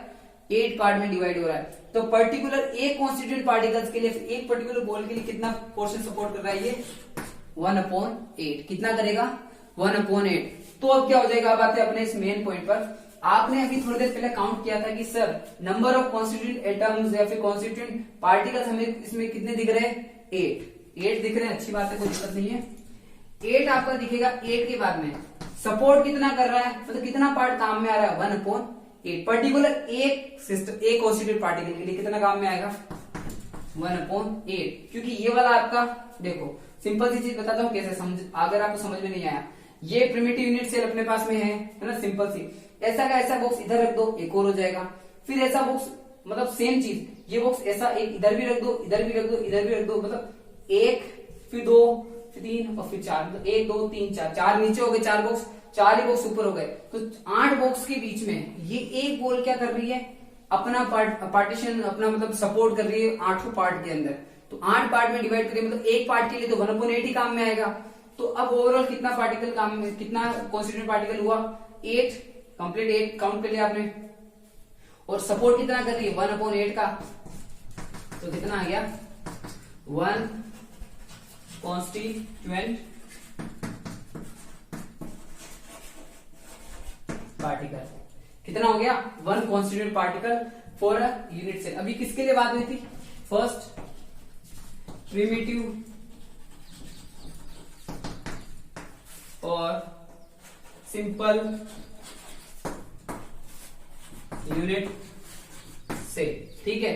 8 पार्ट में डिवाइड हो रहा है। तो पर्टिकुलर एक कॉन्स्टिट्यूएंट पार्टिकल्स के लिए, एक पर्टिकुलर बॉल के लिए कितना पोर्शन सपोर्ट कर रहा है, ये 1/8 कितना करेगा, 1/8। तो अब क्या हो जाएगा, अब आते हैं अपने इस मेन पॉइंट पर। आपने अभी थोड़ी देर पहले काउंट किया था कि sir number of constituent atoms या फिर कॉन्स्टिट्यूएंट पार्टिकल्स हमें इसमें कितने दिख रहे हैं, 8 दिख रहे हैं, अच्छी बात है, कोई दिक्कत नहीं है। 8 आपका दिखेगा, 8 के बाद में सपोर्ट कितना कर रहा है, मतलब कितना पार्ट काम में आ रहा है, 1/8। पर्टिकुलर एक सिस्टम, एक कॉन्स्टिट्यूएंट पार्टिकल के लिए कितना काम में आएगा, 1/8। क्योंकि ये वाला आपका, देखो सिंपल सी चीज बताता हूँ कैसे समझ, अगर आपको समझ में नहीं आया, ये प्रिमिटिव यूनिट सेल अपने पास में है ना, सिंपल सी, ऐसा का ऐसा बॉक्स इधर रख दो, एक और हो जाएगा। फिर ऐसा बॉक्स, मतलब सेम चीज, ये बॉक्स ऐसा एक इधर भी रख दो, इधर भी रख दो, इधर भी रख दो, मतलब 1 फिर 2 फिर 3 और फिर 4, मतलब 1 2 3 4 नीचे हो गए, 4 बॉक्स, 4 ही बॉक्स ऊपर हो गए, तो 8 बॉक्स के बीच में ये एक बॉल क्या कर रही है, अपना पार्टीशन अपना मतलब सपोर्ट कर रही है 8 पार्ट के अंदर। तो 8 पार्ट में डिवाइड करिए, मतलब एक पार्ट के लिए तो 1/8 ही काम में आएगा। तो अब ओवरऑल कितना पार्टिकल काम में, कितना कॉन्स्टिट्यूएंट पार्टिकल हुआ, 8 कंप्लीट, 8 काउंट कर लिया आपने, और सपोर्ट कितना कर रही है, 1/8 का, तो कितना आ गया, 1 कॉन्स्टिट्यूएंट पार्टिकल, कितना हो गया, 1 constituent particle for a unit cell. अभी किसके लिए बात हुई थी, फर्स्ट प्रिमिटिव और सिंपल यूनिट सेल, ठीक है।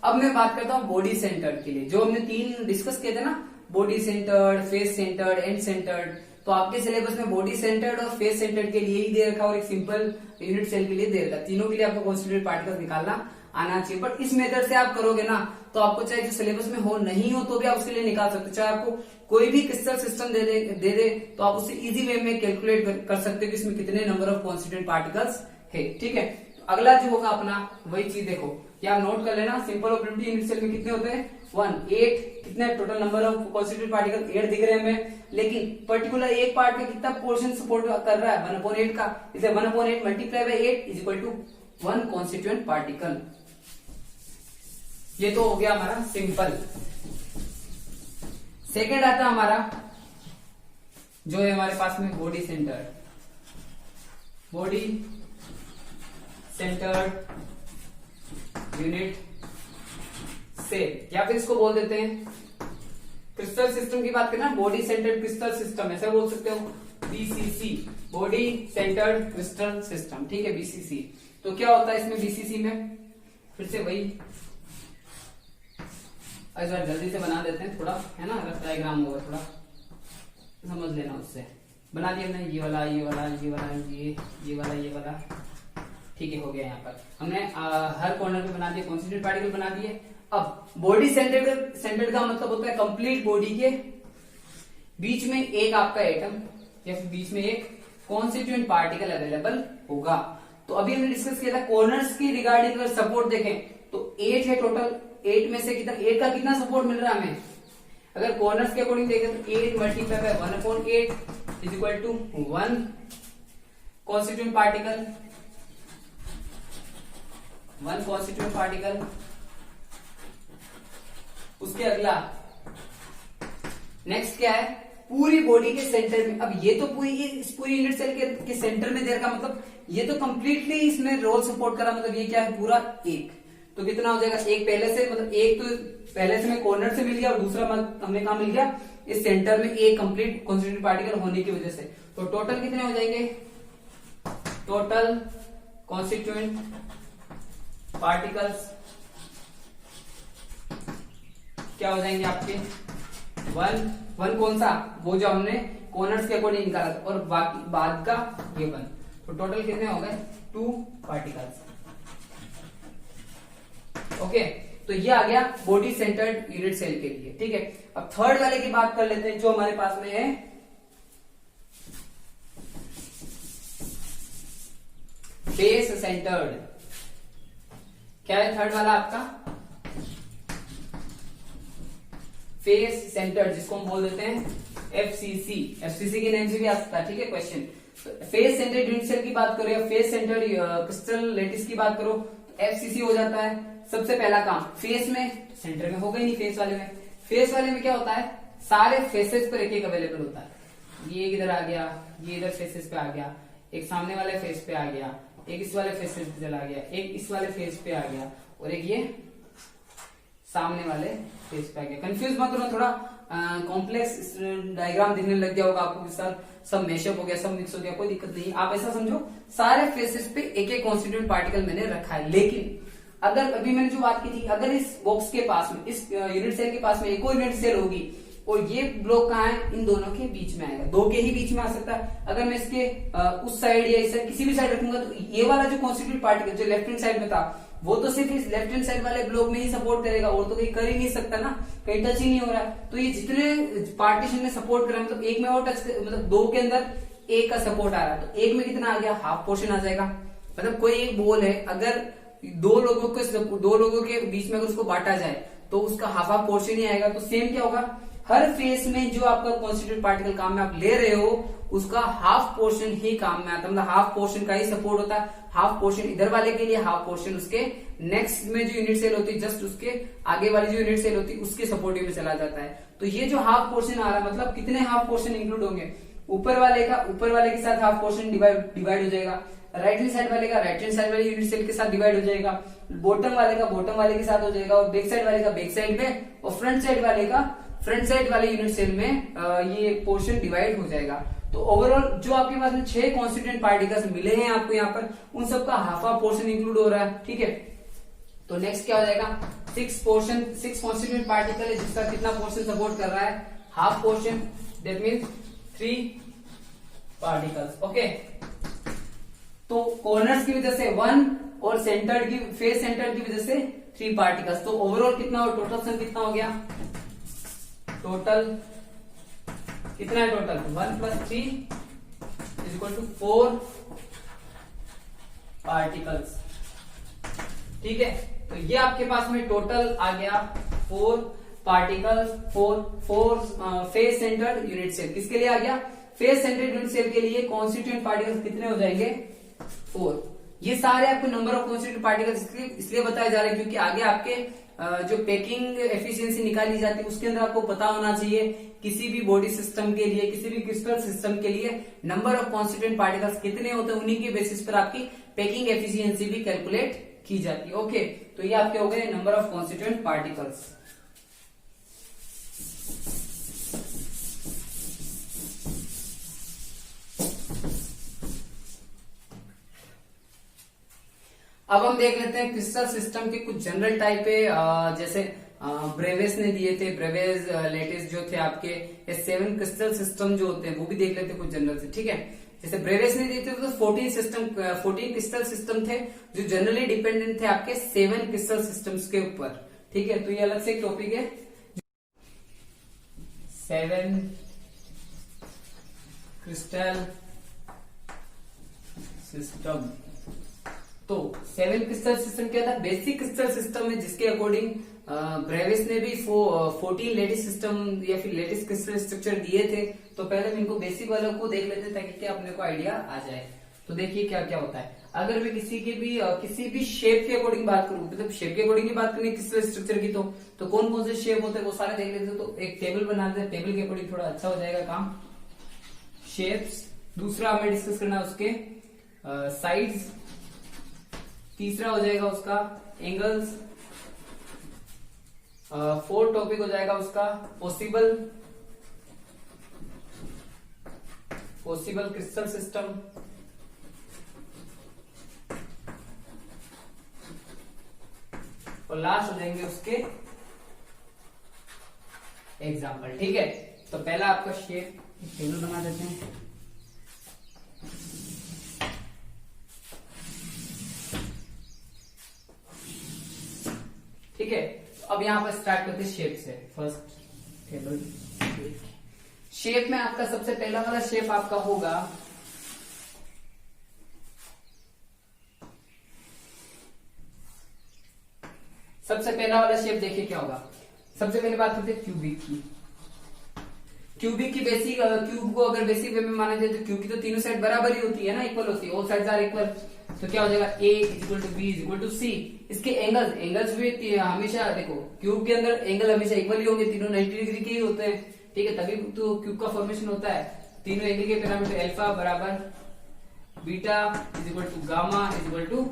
अब मैं बात करता हूं बॉडी सेंटर्ड के लिए, जो हमने 3 डिस्कस किए थे ना, body centred, face centred, and centred. तो आपके सिलेबस में बॉडी सेंटर्ड और फेस सेंटर्ड के लिए ही दे रखा और एक सिंपल यूनिट सेल के लिए दे रखा, तीनों के लिए आपको कॉन्स्टिट्यूएंट पार्टिकल्स निकालना आना चाहिए। बट इस मेथड से आप करोगे ना, तो आपको चाहे जो सिलेबस में हो नहीं हो तो भी आप उसके लिए निकाल सकते हो। चाहे आपको कोई भी क्रिस्टल सिस्टम दे दे तो आप उसे इजी वे में कैलकुलेट कर सकते हो कि इसमें कितने नंबर ऑफ कॉन्स्टिट्यूएंट पार्टिकल्स है, ठीक है। तो अगला जो होगा अपना वही चीज देखो, या नोट कर लेना, सिंपल और प्रिमिटिव यूनिट सेल में कितने होते हैं, 1 8, कितने total number of constituent particle 8 दिख रहे हैं हमें, लेकिन पर्टिकुलर एक पार्ट में कितना पोर्शन सपोर्ट कर रहा है, 1/8 का, इसे 1/8 multiply by 8 is equal to 1 constituent particle. ये तो हो गया हमारा सिंपल। सेकेंड आता है हमारा जो है हमारे पास में body centred, body centred unit cell, या फिर इसको बोल देते हैं क्रिस्टल सिस्टम की बात करना, बॉडी सेंटर्ड क्रिस्टल सिस्टम ऐसा बोल सकते हो, BCC, body centred crystal system, ठीक है, बीसीसी। तो क्या होता है इसमें बीसीसी में, फिर से वही इस बार जल्दी से बना देते हैं थोड़ा, है ना, रफ डायग्राम होगा, थोड़ा समझ लेना उससे। बना दिया हमने, ये वाला ये वाला ये वाला ये वाला ये वाला, ठीक है, हो गया। यहाँ पर हमने हर कॉर्नर पे बना दिए कॉन्स्टिट्यूएंट पार्टिकल बना दिए। अब बॉडी सेंटर्ड का मतलब होता है कंप्लीट बॉडी के बीच में एक आपका एटम या फिर बीच में एक कॉन्स्टिट्यूएंट पार्टिकल अवेलेबल होगा। तो अभी हमने डिस्कस किया था कॉर्नर्स की रिगार्डिंग अगर सपोर्ट देखें तो 8 है टोटल। 8 में से कितना 8 का कितना सपोर्ट मिल रहा है हमें? अगर कॉर्नर्स के अकॉर्डिंग देखें तो 8 multiply by 1/8 is equal to 1 constituent particle, 1 constituent particle. उसके अगला नेक्स्ट क्या है? पूरी बॉडी के सेंटर में। अब ये तो पूरी यूनिट सेल के सेंटर में दे रखा, मतलब ये तो कंप्लीटली इसमें रोल सपोर्ट करा, मतलब ये क्या है पूरा एक। तो कितना हो जाएगा? एक पहले से, मतलब एक तो पहले से मैं कॉर्नर से मिल गया और दूसरा हमें कहा मिल गया इस सेंटर में एक कंप्लीट कॉन्स्टिट्यूएंट पार्टिकल होने की वजह से। तो टोटल कितने हो जाएंगे? टोटल कॉन्स्टिट्यूएंट पार्टिकल्स क्या हो जाएंगे आपके? 1 कौन सा? वो जो हमने कॉर्नर्स के अकॉर्डिंग निकाला था, और बाकी बाद का ये 1। तो टोटल कितने हो गए? 2 पार्टिकल्स। ओके, तो ये आ गया बॉडी सेंटर्ड यूनिट सेल के लिए। ठीक है, अब थर्ड वाले की बात कर लेते हैं जो हमारे पास में है फेस सेंटर्ड। क्या है थर्ड वाला आपका? फेस सेंटर्ड, जिसको हम बोल देते हैं एफसीसी। एफसीसी के नेम से भी आ सकता है। ठीक है क्वेश्चन। तो फेस सेंटर्ड यूनिट सेल की बात करो या फेस सेंटर्ड क्रिस्टल लेटिस की बात करो तो एफसीसी हो जाता है। सबसे पहला काम फेस में, सेंटर में होगा ही नहीं फेस वाले में। फेस वाले में क्या होता है? सारे फेसेस पर एक एक अवेलेबल होता है। ये इधर आ गया, ये इधर फेसेस पे आ गया, एक सामने वाले फेस पे आ गया, एक इस वाले फेसेस पे चला गया, एक इस वाले फेस पे आ गया, और एक ये सामने वाले फेस पे आ गया। कंफ्यूज मत होना, थोड़ा कॉम्प्लेक्स डायग्राम दिखने लग गया होगा आपको, साथ सब मैशअप हो गया, सब मिक्स हो गया, कोई दिक्कत नहीं। आप ऐसा समझो सारे फेसेस पे एक एक कॉन्स्टिट्यूएंट पार्टिकल मैंने रखा है। लेकिन अगर अभी मैंने जो बात की थी, अगर इस बॉक्स के पास में, इस यूनिट सेल के पास में एक और यूनिट सेल होगी और ये ब्लॉक कहाँ है? इन दोनों के बीच में आएगा, दो के ही बीच में आ सकता है। अगर मैं इसके उस साइड या इस साइड किसी भी साइड रखूंगा तो ये वाला जो कॉन्स्टिट्यूएंट पार्टिकल जो लेफ्ट हैंड साइड में था वो तो सिर्फ इस लेफ्ट हैंड साइड वाले ब्लॉक में ही सपोर्ट करेगा, और तो कहीं कर ही नहीं सकता ना, कहीं टच ही नहीं हो रहा। तो ये जितने पार्टीशन में सपोर्ट कर रहा है, मतलब एक में और टच, मतलब 2 के अंदर एक का सपोर्ट आ रहा है, तो एक में कितना आ गया? हाफ पोर्शन आ जाएगा। मतलब कोई एक बॉल है, अगर दो लोगों के बीच में अगर उसको बांटा जाए तो उसका हाफ पोर्शन ही आएगा। तो सेम क्या होगा? हर फेस में जो आपका कॉन्स्टिट्यूएंट पार्टिकल काम में आप ले रहे हो उसका हाफ पोर्शन ही काम में आता है, मतलब हाफ पोर्शन का ही सपोर्ट होता है। हाफ पोर्शन इधर वाले के लिए, हाफ पोर्शन उसके नेक्स्ट में जो यूनिट सेल होती है जस्ट उसके आगे वाली जो यूनिट सेल होती है उसके सपोर्टिव में चला जाता है। तो ये जो हाफ पोर्शन आ रहा है, मतलब कितने हाफ पोर्शन इंक्लूड होंगे? ऊपर वाले के साथ हाफ पोर्शन डिवाइड हो जाएगा, राइट हैंड साइड वाले का राइट हैंड साइड वाले यूनिट सेल के साथ डिवाइड हो जाएगा, बॉटम वाले का बॉटम वाले के साथ हो जाएगा, और बैक साइड वाले का बैक साइड में, और फ्रंट साइड वाले का फ्रंट साइड वाले यूनिट सेल में ये पोर्शन डिवाइड हो जाएगा। तो ओवरऑल जो आपके पास में 6 कॉन्स्टिट्यूएंट पार्टिकल्स मिले हैं आपको यहाँ पर, उन सबका हाफ पोर्शन इंक्लूड हो रहा है। ठीक है, तो नेक्स्ट क्या हो जाएगा? 6 कॉन्स्टिट्यूएंट पार्टिकल है जिसका कितना पोर्शन सपोर्ट कर रहा है? Half portion, that means 3 particles. Okay, तो कॉर्नर्स की वजह से 1 और फेस सेंटर्ड की वजह से 3 पार्टिकल्स। तो ओवरऑल कितना हो? टोटल सम कितना हो गया? टोटल कितना है? Total 1 + 3 = 4 particles. ठीक है, तो ये आपके पास में टोटल आ गया 4 particles, 4 face centred unit cell. किसके लिए आ गया? फेस सेंटर्ड यूनिट सेल के लिए कॉन्स्टिट्यूएंट पार्टिकल्स कितने हो जाएंगे? 4। ये सारे आपको नंबर ऑफ कॉन्स्टिट्यूएंट पार्टिकल्स इसलिए बताए जा रहे हैं क्योंकि आगे आपके जो पैकिंग एफिशिएंसी निकाली जाती है उसके अंदर आपको पता होना चाहिए किसी भी बॉडी सिस्टम के लिए, किसी भी क्रिस्टल सिस्टम के लिए नंबर ऑफ कॉन्स्टिट्यूएंट पार्टिकल्स कितने होते हैं, उन्हीं के बेसिस पर आपकी पैकिंग एफिशिएंसी भी कैलकुलेट की जाती है। ओके, तो ये आपके हो गए नंबर ऑफ कॉन्स्टिट्यूएंट पार्टिकल्स। अब हम देख लेते हैं क्रिस्टल सिस्टम के कुछ जनरल टाइप है, जैसे ब्रेवेस ने दिए थे, ब्रेवेस लेटिस जो थे आपके, 7 क्रिस्टल सिस्टम जो होते हैं वो भी देख लेते हैं कुछ जनरल से। ठीक है, जैसे ब्रेवेस ने दिए थे तो 14 क्रिस्टल सिस्टम थे जो जनरली डिपेंडेंट थे आपके 7 क्रिस्टल सिस्टम्स के ऊपर। ठीक है, तो ये अलग से एक टॉपिक है। 7 क्रिस्टल सिस्टम। तो 7 क्रिस्टल सिस्टम क्या था? बेसिक क्रिस्टल सिस्टम है जिसके अकॉर्डिंग ब्रेविस ने भी 14 लेटिस सिस्टम या फिर लेटिस क्रिस्टल स्ट्रक्चर दिए थे। तो पहले हम इनको बेसिक वालों को देख लेते हैं ताकि क्या अपने को आइडिया आ जाए। तो देखिए क्या क्या होता है। अगर मैं किसी भी शेप के अकॉर्डिंग बात करूं, मतलब शेप के अकॉर्डिंग की बात करें क्रिस्टल स्ट्रक्चर की, तो कौन कौन से शेप होते हैं वो सारे देख लेते हैं। तो एक टेबल बना देते हैं, टेबल के अकॉर्डिंग थोड़ा अच्छा हो जाएगा काम। शेप्स, दूसरा हमें डिस्कस करना है उसके साइड्स, तीसरा हो जाएगा उसका एंगल्स, फोर्थ टॉपिक हो जाएगा उसका पॉसिबल क्रिस्टल सिस्टम, और लास्ट हो जाएंगे उसके एग्जाम्पल। ठीक है, तो पहला आपका शेप टेबल बना देते हैं। ठीक है, अब यहां पर स्टार्ट करते हैं शेप से। फर्स्ट टेबल शेप में आपका सबसे पहला वाला शेप आपका होगा सबसे पहला वाला शेप। देखिए क्या होगा। सबसे पहले बात करते हैं क्यूबिक की। क्यूबिक की बेसिक, क्यूब को अगर बेसिक वे में माना जाए तो क्यूब की तो तीनों साइड बराबर ही होती है ना, इक्वल होती है, ऑल साइड्स आर इक्वल। तो क्या हो जाएगा a equal to b equal to c. इसके एंगल्स भी हमेशा देखो क्यूब के अंदर एंगल हमेशा इक्वल ही होंगे, तीनों 90 डिग्री के ही होते हैं। ठीक है, तभी तो क्यूब का फॉर्मेशन होता है। तीनों एंगल के पैरामीटर अल्फा बराबर beta is equal to gamma is equal to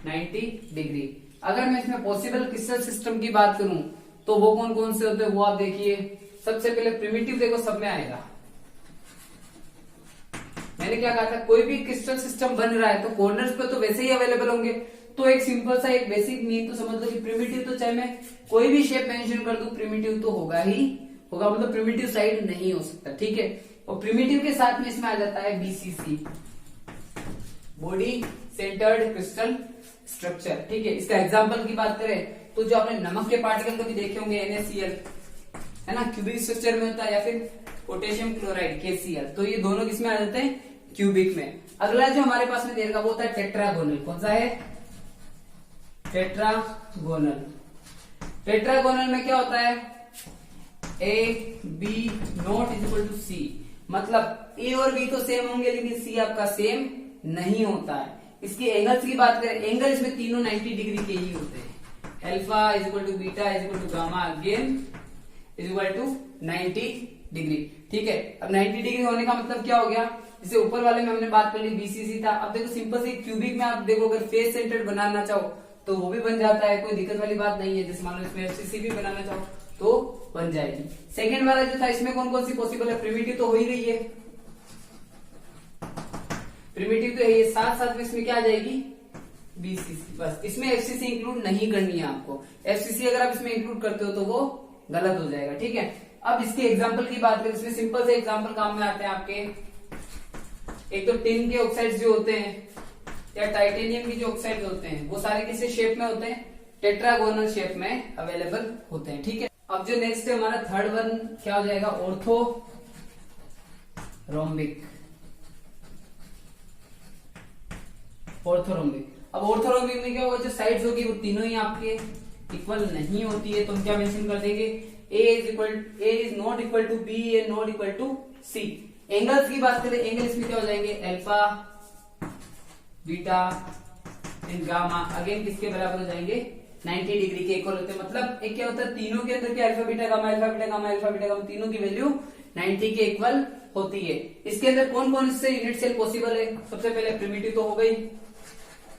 90 degree. अगर मैं इसमें पॉसिबल क्रिस्टल सिस्टम की बात करूं तो वो कौन कौन से होते हैं वो आप देखिए। सबसे पहले प्रिमिटिव देखो सब में आएगा। मैंने क्या कहा था, कोई भी क्रिस्टल सिस्टम बन रहा है तो कॉर्नर्स पे तो वैसे ही अवेलेबल होंगे। तो एक सिंपल सा एक बेसिक मीन तो समझ लो कि प्रिमिटिव तो चाहे मैं कोई भी शेप मेंशन कर दूं प्रिमिटिव तो होगा ही होगा, मतलब प्रिमिटिव साइड नहीं हो सकता। ठीक है, और प्रिमिटिव के साथ में इसमें आ जाता है BCC, body centred crystal structure. ठीक है, इसका एग्जांपल की बात करें तो जो आपने नमक के पार्टिकल कभी देखे होंगे NaCl है ना, क्यूबिक स्ट्रक्चर में होता है, या फिर पोटेशियम क्लोराइड KCl। तो ये दोनों किसमें आ जाते हैं? क्यूबिक में। अगला जो हमारे पास में देर का वो होता है टेट्रागोनल। कौन सा है? टेट्रागोनल। टेट्रागोनल में क्या होता है? A B not is equal to C। मतलब A और B तो सेम होंगे लेकिन C आपका सेम नहीं होता है। इसके एंगल्स की बात करें, एंगल इसमें तीनों 90 डिग्री के ही होते हैं। Alpha is equal to beta is equal to gamma again is equal to 90 degree. ठीक है, अब 90 डिग्री होने का मतलब क्या हो गया? जैसे ऊपर वाले में हमने बात कर ली BCC था। अब देखो सिंपल से क्यूबिक में आप देखो अगर फेस सेंटर्ड बनाना चाहो तो वो भी बन जाता है, कोई दिक्कत वाली बात नहीं है। जैसे मान लो इसमें FCC भी बनाना चाहो तो बन जाएगी। सेकेंड वाला जो था इसमें कौन कौन सी पॉसिबल है? प्रिमिटिव तो हो ही गई है, प्रिमिटिव तो है ये, साथ साथ में इसमें क्या आ जाएगी? BCC। बस इसमें FCC इंक्लूड नहीं करनी है आपको। FCC अगर आप इसमें इंक्लूड करते हो तो वो गलत हो जाएगा। ठीक है, अब इसके एग्जाम्पल की बात करें, इसमें सिंपल से एग्जाम्पल काम में आते हैं आपके। एक तो टिन के ऑक्साइड्स जो होते हैं या टाइटेनियम की जो ऑक्साइड होते हैं वो सारे किसी शेप में होते हैं? टेट्रागोनल शेप में अवेलेबल होते हैं। ठीक है, अब जो नेक्स्ट है हमारा थर्ड वन क्या हो जाएगा? ऑर्थोरोम्बिक। ऑर्थोरोम्बिक। अब ऑर्थोरोम्बिक में क्या होगा? जो साइड्स होगी वो तीनों ही आपके इक्वल नहीं होती है, तो हम क्या मेंशन कर देंगे? A is not equal to B a not equal to C। Angles की बात करें, एंगल इसमें क्या हो जाएंगे? Alpha beta and gamma again किसके बराबर हो जाएंगे? 90 डिग्री के इक्वल होते हैं। मतलब एक क्या होता है, तीनों के अंदर क्या alpha beta gamma alpha beta gamma alpha beta gamma तीनों की वैल्यू 90 के इक्वल होती है। इसके अंदर कौन कौन से यूनिट सेल पॉसिबल है? सबसे पहले प्रिमिटिव तो हो गई,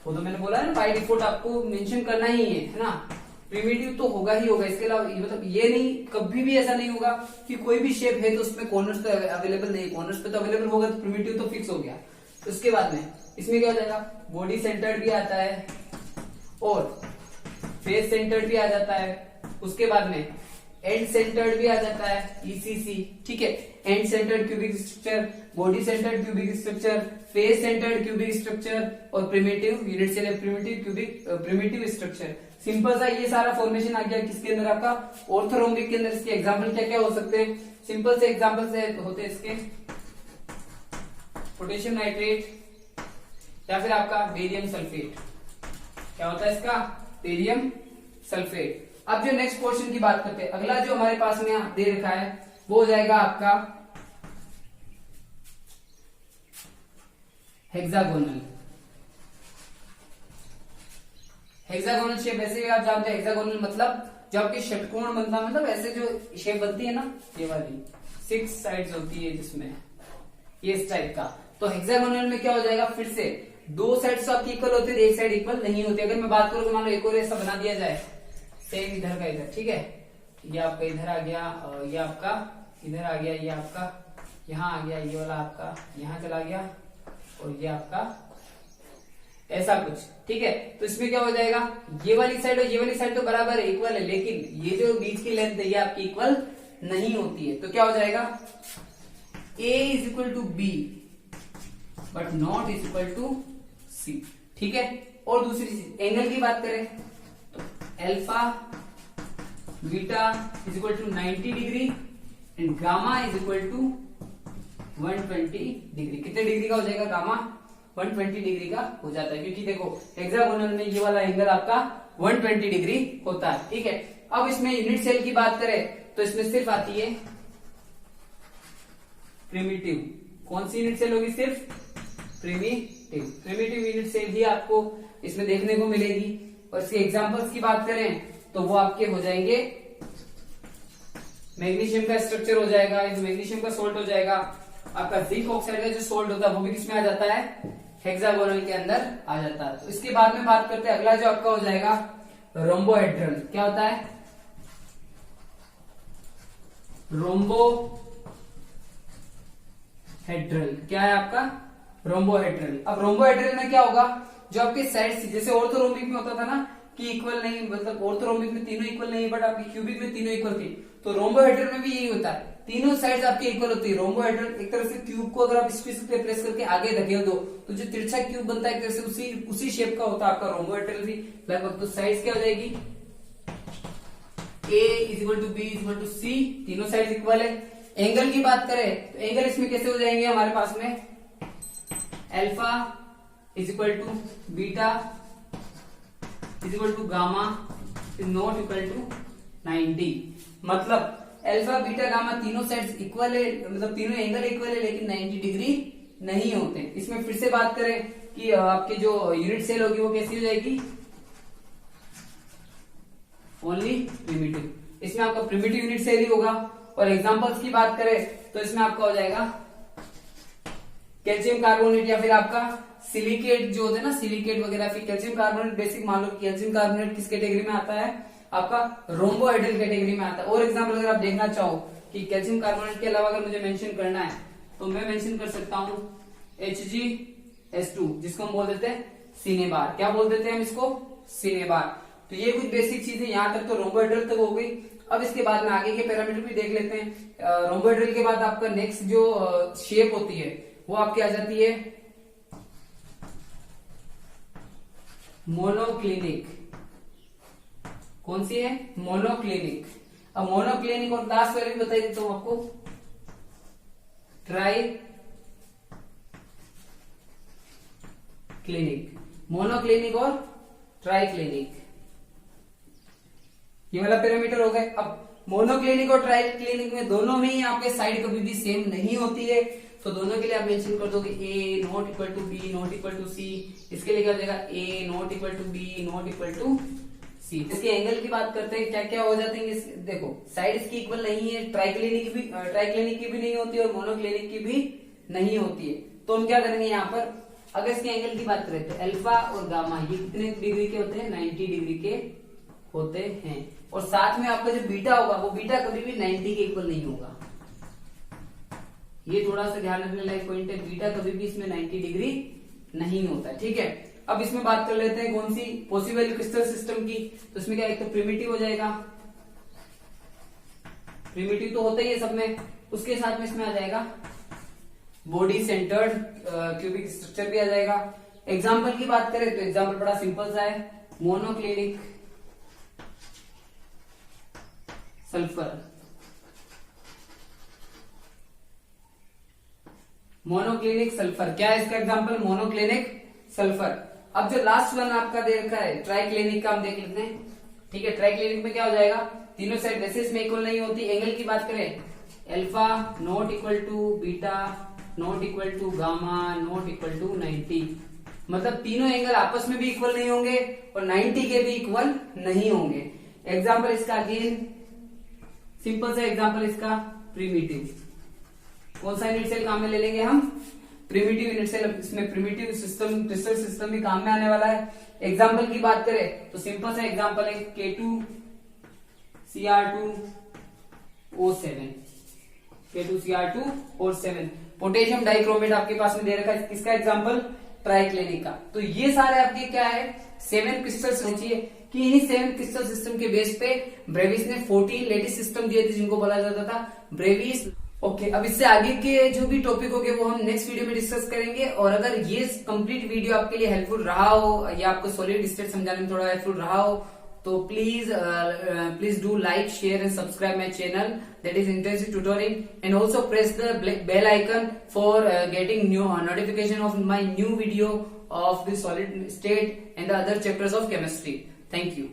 वो तो मैंने बोला है ना बाय डिफॉल्ट आपको मेंशन करना ही है ना, प्रिमिटिव तो होगा ही होगा। इसके अलावा मतलब ये नहीं, कभी भी ऐसा नहीं होगा कि कोई भी शेप है तो उसमें कॉर्नर्स पे अवेलेबल नहीं, कॉर्नर्स पे तो अवेलेबल होगा तो प्रिमिटिव तो फिक्स हो गया। उसके बाद में इसमें क्या हो जाएगा? बॉडी सेंटर्ड भी आता है और फेस सेंटर्ड भी आ जाता है। उसके बाद में एंड सेंटर्ड भी आ जाता है ईसीसी, ठीक है। End centred cubic structure, body centred cubic structure, face centred cubic structure और primitive unit cell primitive structure. Simple सा ये सारा फॉर्मेशन आ गया किसके अंदर, आपका ऑर्थोरोम्बिक के अंदर। इसके एग्जाम्पल क्या क्या हो सकते हैं, सिंपल से एग्जाम्पल से होते हैं इसके पोटेशियम नाइट्रेट या फिर आपका बेरियम सल्फेट। क्या होता है इसका, बेरियम सल्फेट। अब जो नेक्स्ट पोर्शन की बात करते हैं, अगला जो हमारे पास में दे रखा है वो हो जाएगा आपका हेक्सागोनल। हेक्सागोनल शेप, वैसे भी आप जानते हैं हेक्सागोनल मतलब जो आपके षटकोण बनता है, मतलब ऐसे जो शेप बनती है ना, ये वाली 6 साइड्स होती है जिसमें ये इस टाइप का। तो हेक्सागोनल में क्या हो जाएगा, फिर से 2 साइड्स आपकी इक्वल होती है, एक साइड इक्वल नहीं होती। अगर मैं बात करूं तो मान लो एक और ऐसा बना दिया जाए, सेम इधर का इधर, ठीक है, ये आपका इधर आ गया, ये आपका इधर आ गया, ये आपका यहाँ आ गया, ये वाला आपका यहाँ चला गया और ये आपका ऐसा कुछ, ठीक है। तो इसमें क्या हो जाएगा, ये वाली साइड और ये वाली साइड तो बराबर है, इक्वल है, लेकिन ये जो बीच की लेंथ है ये आपकी इक्वल नहीं होती है। तो क्या हो जाएगा, A is equal to b but not is equal to c, ठीक है। और दूसरी चीज, एंगल की बात करें तो alpha beta is equal to 90 degree and gamma is equal to 120 degree. कितने डिग्री का हो जाएगा, गामा 120 डिग्री का हो जाता है, क्योंकि देखो हेक्सागोनल में ये वाला एंगल आपका 120 डिग्री होता है, ठीक है। अब इसमें यूनिट सेल की बात करें तो इसमें सिर्फ आती है प्रिमिटिव। कौन सी यूनिट सेल होगी, सिर्फ प्रिमिटिव यूनिट सेल ही आपको इसमें देखने को मिलेगी। और इसके एग्जांपल्स की बात करें तो वो आपके हो जाएंगे, मैग्नीशियम का स्ट्रक्चर हो जाएगा, मैग्नीशियम का सोल्ट हो जाएगा, आपका जिंक ऑक्साइड का जो सोल्ट होता है वो भी किसमें आ जाता है, हेक्सागोनल के अंदर आ जाता है। तो इसके बाद में बात करते हैं, अगला जो आपका हो जाएगा रोम्बोहेड्रल। क्या होता है, रोम्बोहेड्रल, क्या है आपका रोम्बोहेड्रल। अब रोम्बोहेड्रल में क्या होगा, जो आपके साइड, जैसे ऑर्थोरोम्बिक में होता था ना कि इक्वल नहीं, मतलब ऑर्थोरोम्बिक में तीनों इक्वल नहीं, बट आपकी क्यूबिक में तीनों इक्वल थी, तो रोम्बोहेड्रल में भी यही होता है, तीनों साइड्स आपके इक्वल होती है। रोम्बोहेड्रल एक तरह से क्यूब को अगर आप स्पेस पे प्रेस करके आगे धकेल दो तो जो तिरछा क्यूब बनता है एक तरह से उसी शेप का होता है आपका रोम्बोहेड्रल भी लगभग। तो साइड्स क्या हो जाएगी, A is equal to b is equal to c, तीनों साइड इक्वल है। एंगल की बात करें तो एंगल इसमें कैसे हो जाएंगे हमारे पास में, alpha is equal to beta is equal to gamma is not equal to 90। मतलब अल्फा बीटा गामा तीनों साइड्स इक्वल है, मतलब तीनों एंगल इक्वल है, लेकिन 90 डिग्री नहीं होते। इसमें फिर से बात करें कि आपकी जो यूनिट सेल होगी वो कैसी हो जाएगी, ओनली प्रिमिटिव। इसमें आपका प्रिमिटिव यूनिट सेल ही होगा। और एग्जांपल्स की बात करें तो इसमें आपका हो जाएगा कैल्शियम कार्बोनेट या फिर आपका सिलिकेट जो होते हैं ना, सिलिकेट वगैरह, फिर कैल्शियम कार्बोनेट बेसिक मान लो कैल्शियम कार्बोनेट किस कैटेगरी में आता है, आपका रोम्बोहेड्रल कैटेगरी में आता है। और एग्जांपल अगर आप देखना चाहो कि कैल्शियम कार्बोनेट के अलावा अगर मुझे मेंशन करना है तो मैं मेंशन कर सकता हूं HgS2, जिसको हम बोल देते हैं सिनेबार। क्या बोल देते हैं हम इसको, सिनेबार। तो ये कुछ बेसिक चीजें, यहां तक तो रोम्बोहेड्रल तक हो गई। अब इसके बाद में आगे के पैरामीटर भी देख लेते हैं। रोम्बोहेड्रल के बाद आपका नेक्स्ट जो शेप होती है वो आपकी आ जाती है मोनोक्लिनिक। कौन सी है, मोनोक्लिनिक। अब मोनोक्लिनिक और लास्ट वाली बता देता हूं आपको, ट्राई क्लिनिक। मोनोक्लिनिक और ट्राई क्लिनिक, ये वाला पैरामीटर हो गए। अब मोनोक्लिनिक और ट्राई क्लिनिक में दोनों में ही आपके साइड कभी भी सेम नहीं होती है, तो दोनों के लिए आप मेंशन कर दोगे A not equal to b not equal to c. इसके लिए क्या हो जाएगा, A not equal to b not equal to c. इसके एंगल की बात करते हैं, क्या क्या हो जाते हैं, देखो साइड इसकी इक्वल नहीं है, ट्राइक्लिनिक की भी नहीं होती और मोनोक्लिनिक की भी नहीं होती है। तो हम क्या करेंगे यहाँ पर, अगर इसके एंगल की बात करें तो अल्फा और गामा ये कितने डिग्री के होते हैं, 90 डिग्री के होते हैं। और साथ में आपका जो बीटा होगा वो बीटा कभी भी 90 के इक्वल नहीं होगा। ये थोड़ा सा ध्यान रखने लायक पॉइंट है, बीटा कभी भी इसमें 90 डिग्री नहीं होता, ठीक है। अब इसमें बात कर लेते हैं कौन सी पॉसिबल क्रिस्टल सिस्टम की। तो इसमें क्या, एक तो प्रिमिटिव हो जाएगा, प्रिमिटिव तो होता ही है सब में, उसके साथ में इसमें आ जाएगा बॉडी सेंटर्ड क्यूबिक स्ट्रक्चर भी आ जाएगा। एग्जाम्पल की बात करें तो एग्जाम्पल बड़ा सिंपल सा है, मोनोक्लिनिक सल्फर। मोनोक्लिनिक सल्फर क्या है इसका एग्जाम्पल, मोनोक्लिनिक सल्फर। अब जो लास्ट वन आपका दे रखा है ट्राइक्लिनिक का हम देख लेते हैं, ठीक है। ट्राइक्लिनिक में क्या हो जाएगा, तीनों साइड बेसिस में इक्वल नहीं होती। एंगल की बात करें, alpha not equal to beta not equal to gamma not equal to 90, मतलब तीनों एंगल आपस में भी इक्वल नहीं होंगे और 90 के भी इक्वल नहीं होंगे। एग्जाम्पल इसका अगेन सिंपल सा एग्जाम्पल इसका प्रिमिटिव। कौन सा यूनिट सेल काम में ले लेंगे हम, प्रिमिटिव यूनिट सेल। इसमें प्रिमिटिव सिस्टम क्रिस्टल सिस्टम भी काम में आने वाला है। एग्जाम्पल की बात करें तो सिंपल सा एग्जाम्पल है K2Cr2O7, K2Cr2O7। पोटेशियम डाइक्रोमेट आपके पास में दे रखा है, इसका एग्जाम्पल ट्राइक्लिनिक का। तो ये सारे आपके क्या है 7 क्रिस्टल्स होने चाहिए कि इन्हीं 7 क्रिस्टल सिस्टम के बेस पे ब्रेविस ने 14 लेटिस सिस्टम दिए थे जिनको बोला जाता था ब्रेविस। ओके, अब इससे आगे के जो भी टॉपिक होंगे वो हम नेक्स्ट वीडियो में डिस्कस करेंगे। और अगर ये कंप्लीट वीडियो आपके लिए हेल्पफुल रहा हो या आपको सॉलिड स्टेट समझाने में थोड़ा हेल्पफुल रहा हो तो please do like share and subscribe my channel that is intensive tutoring, and also press the bell icon for getting new notification of my new video of the solid state and the other chapters of chemistry. Thank you.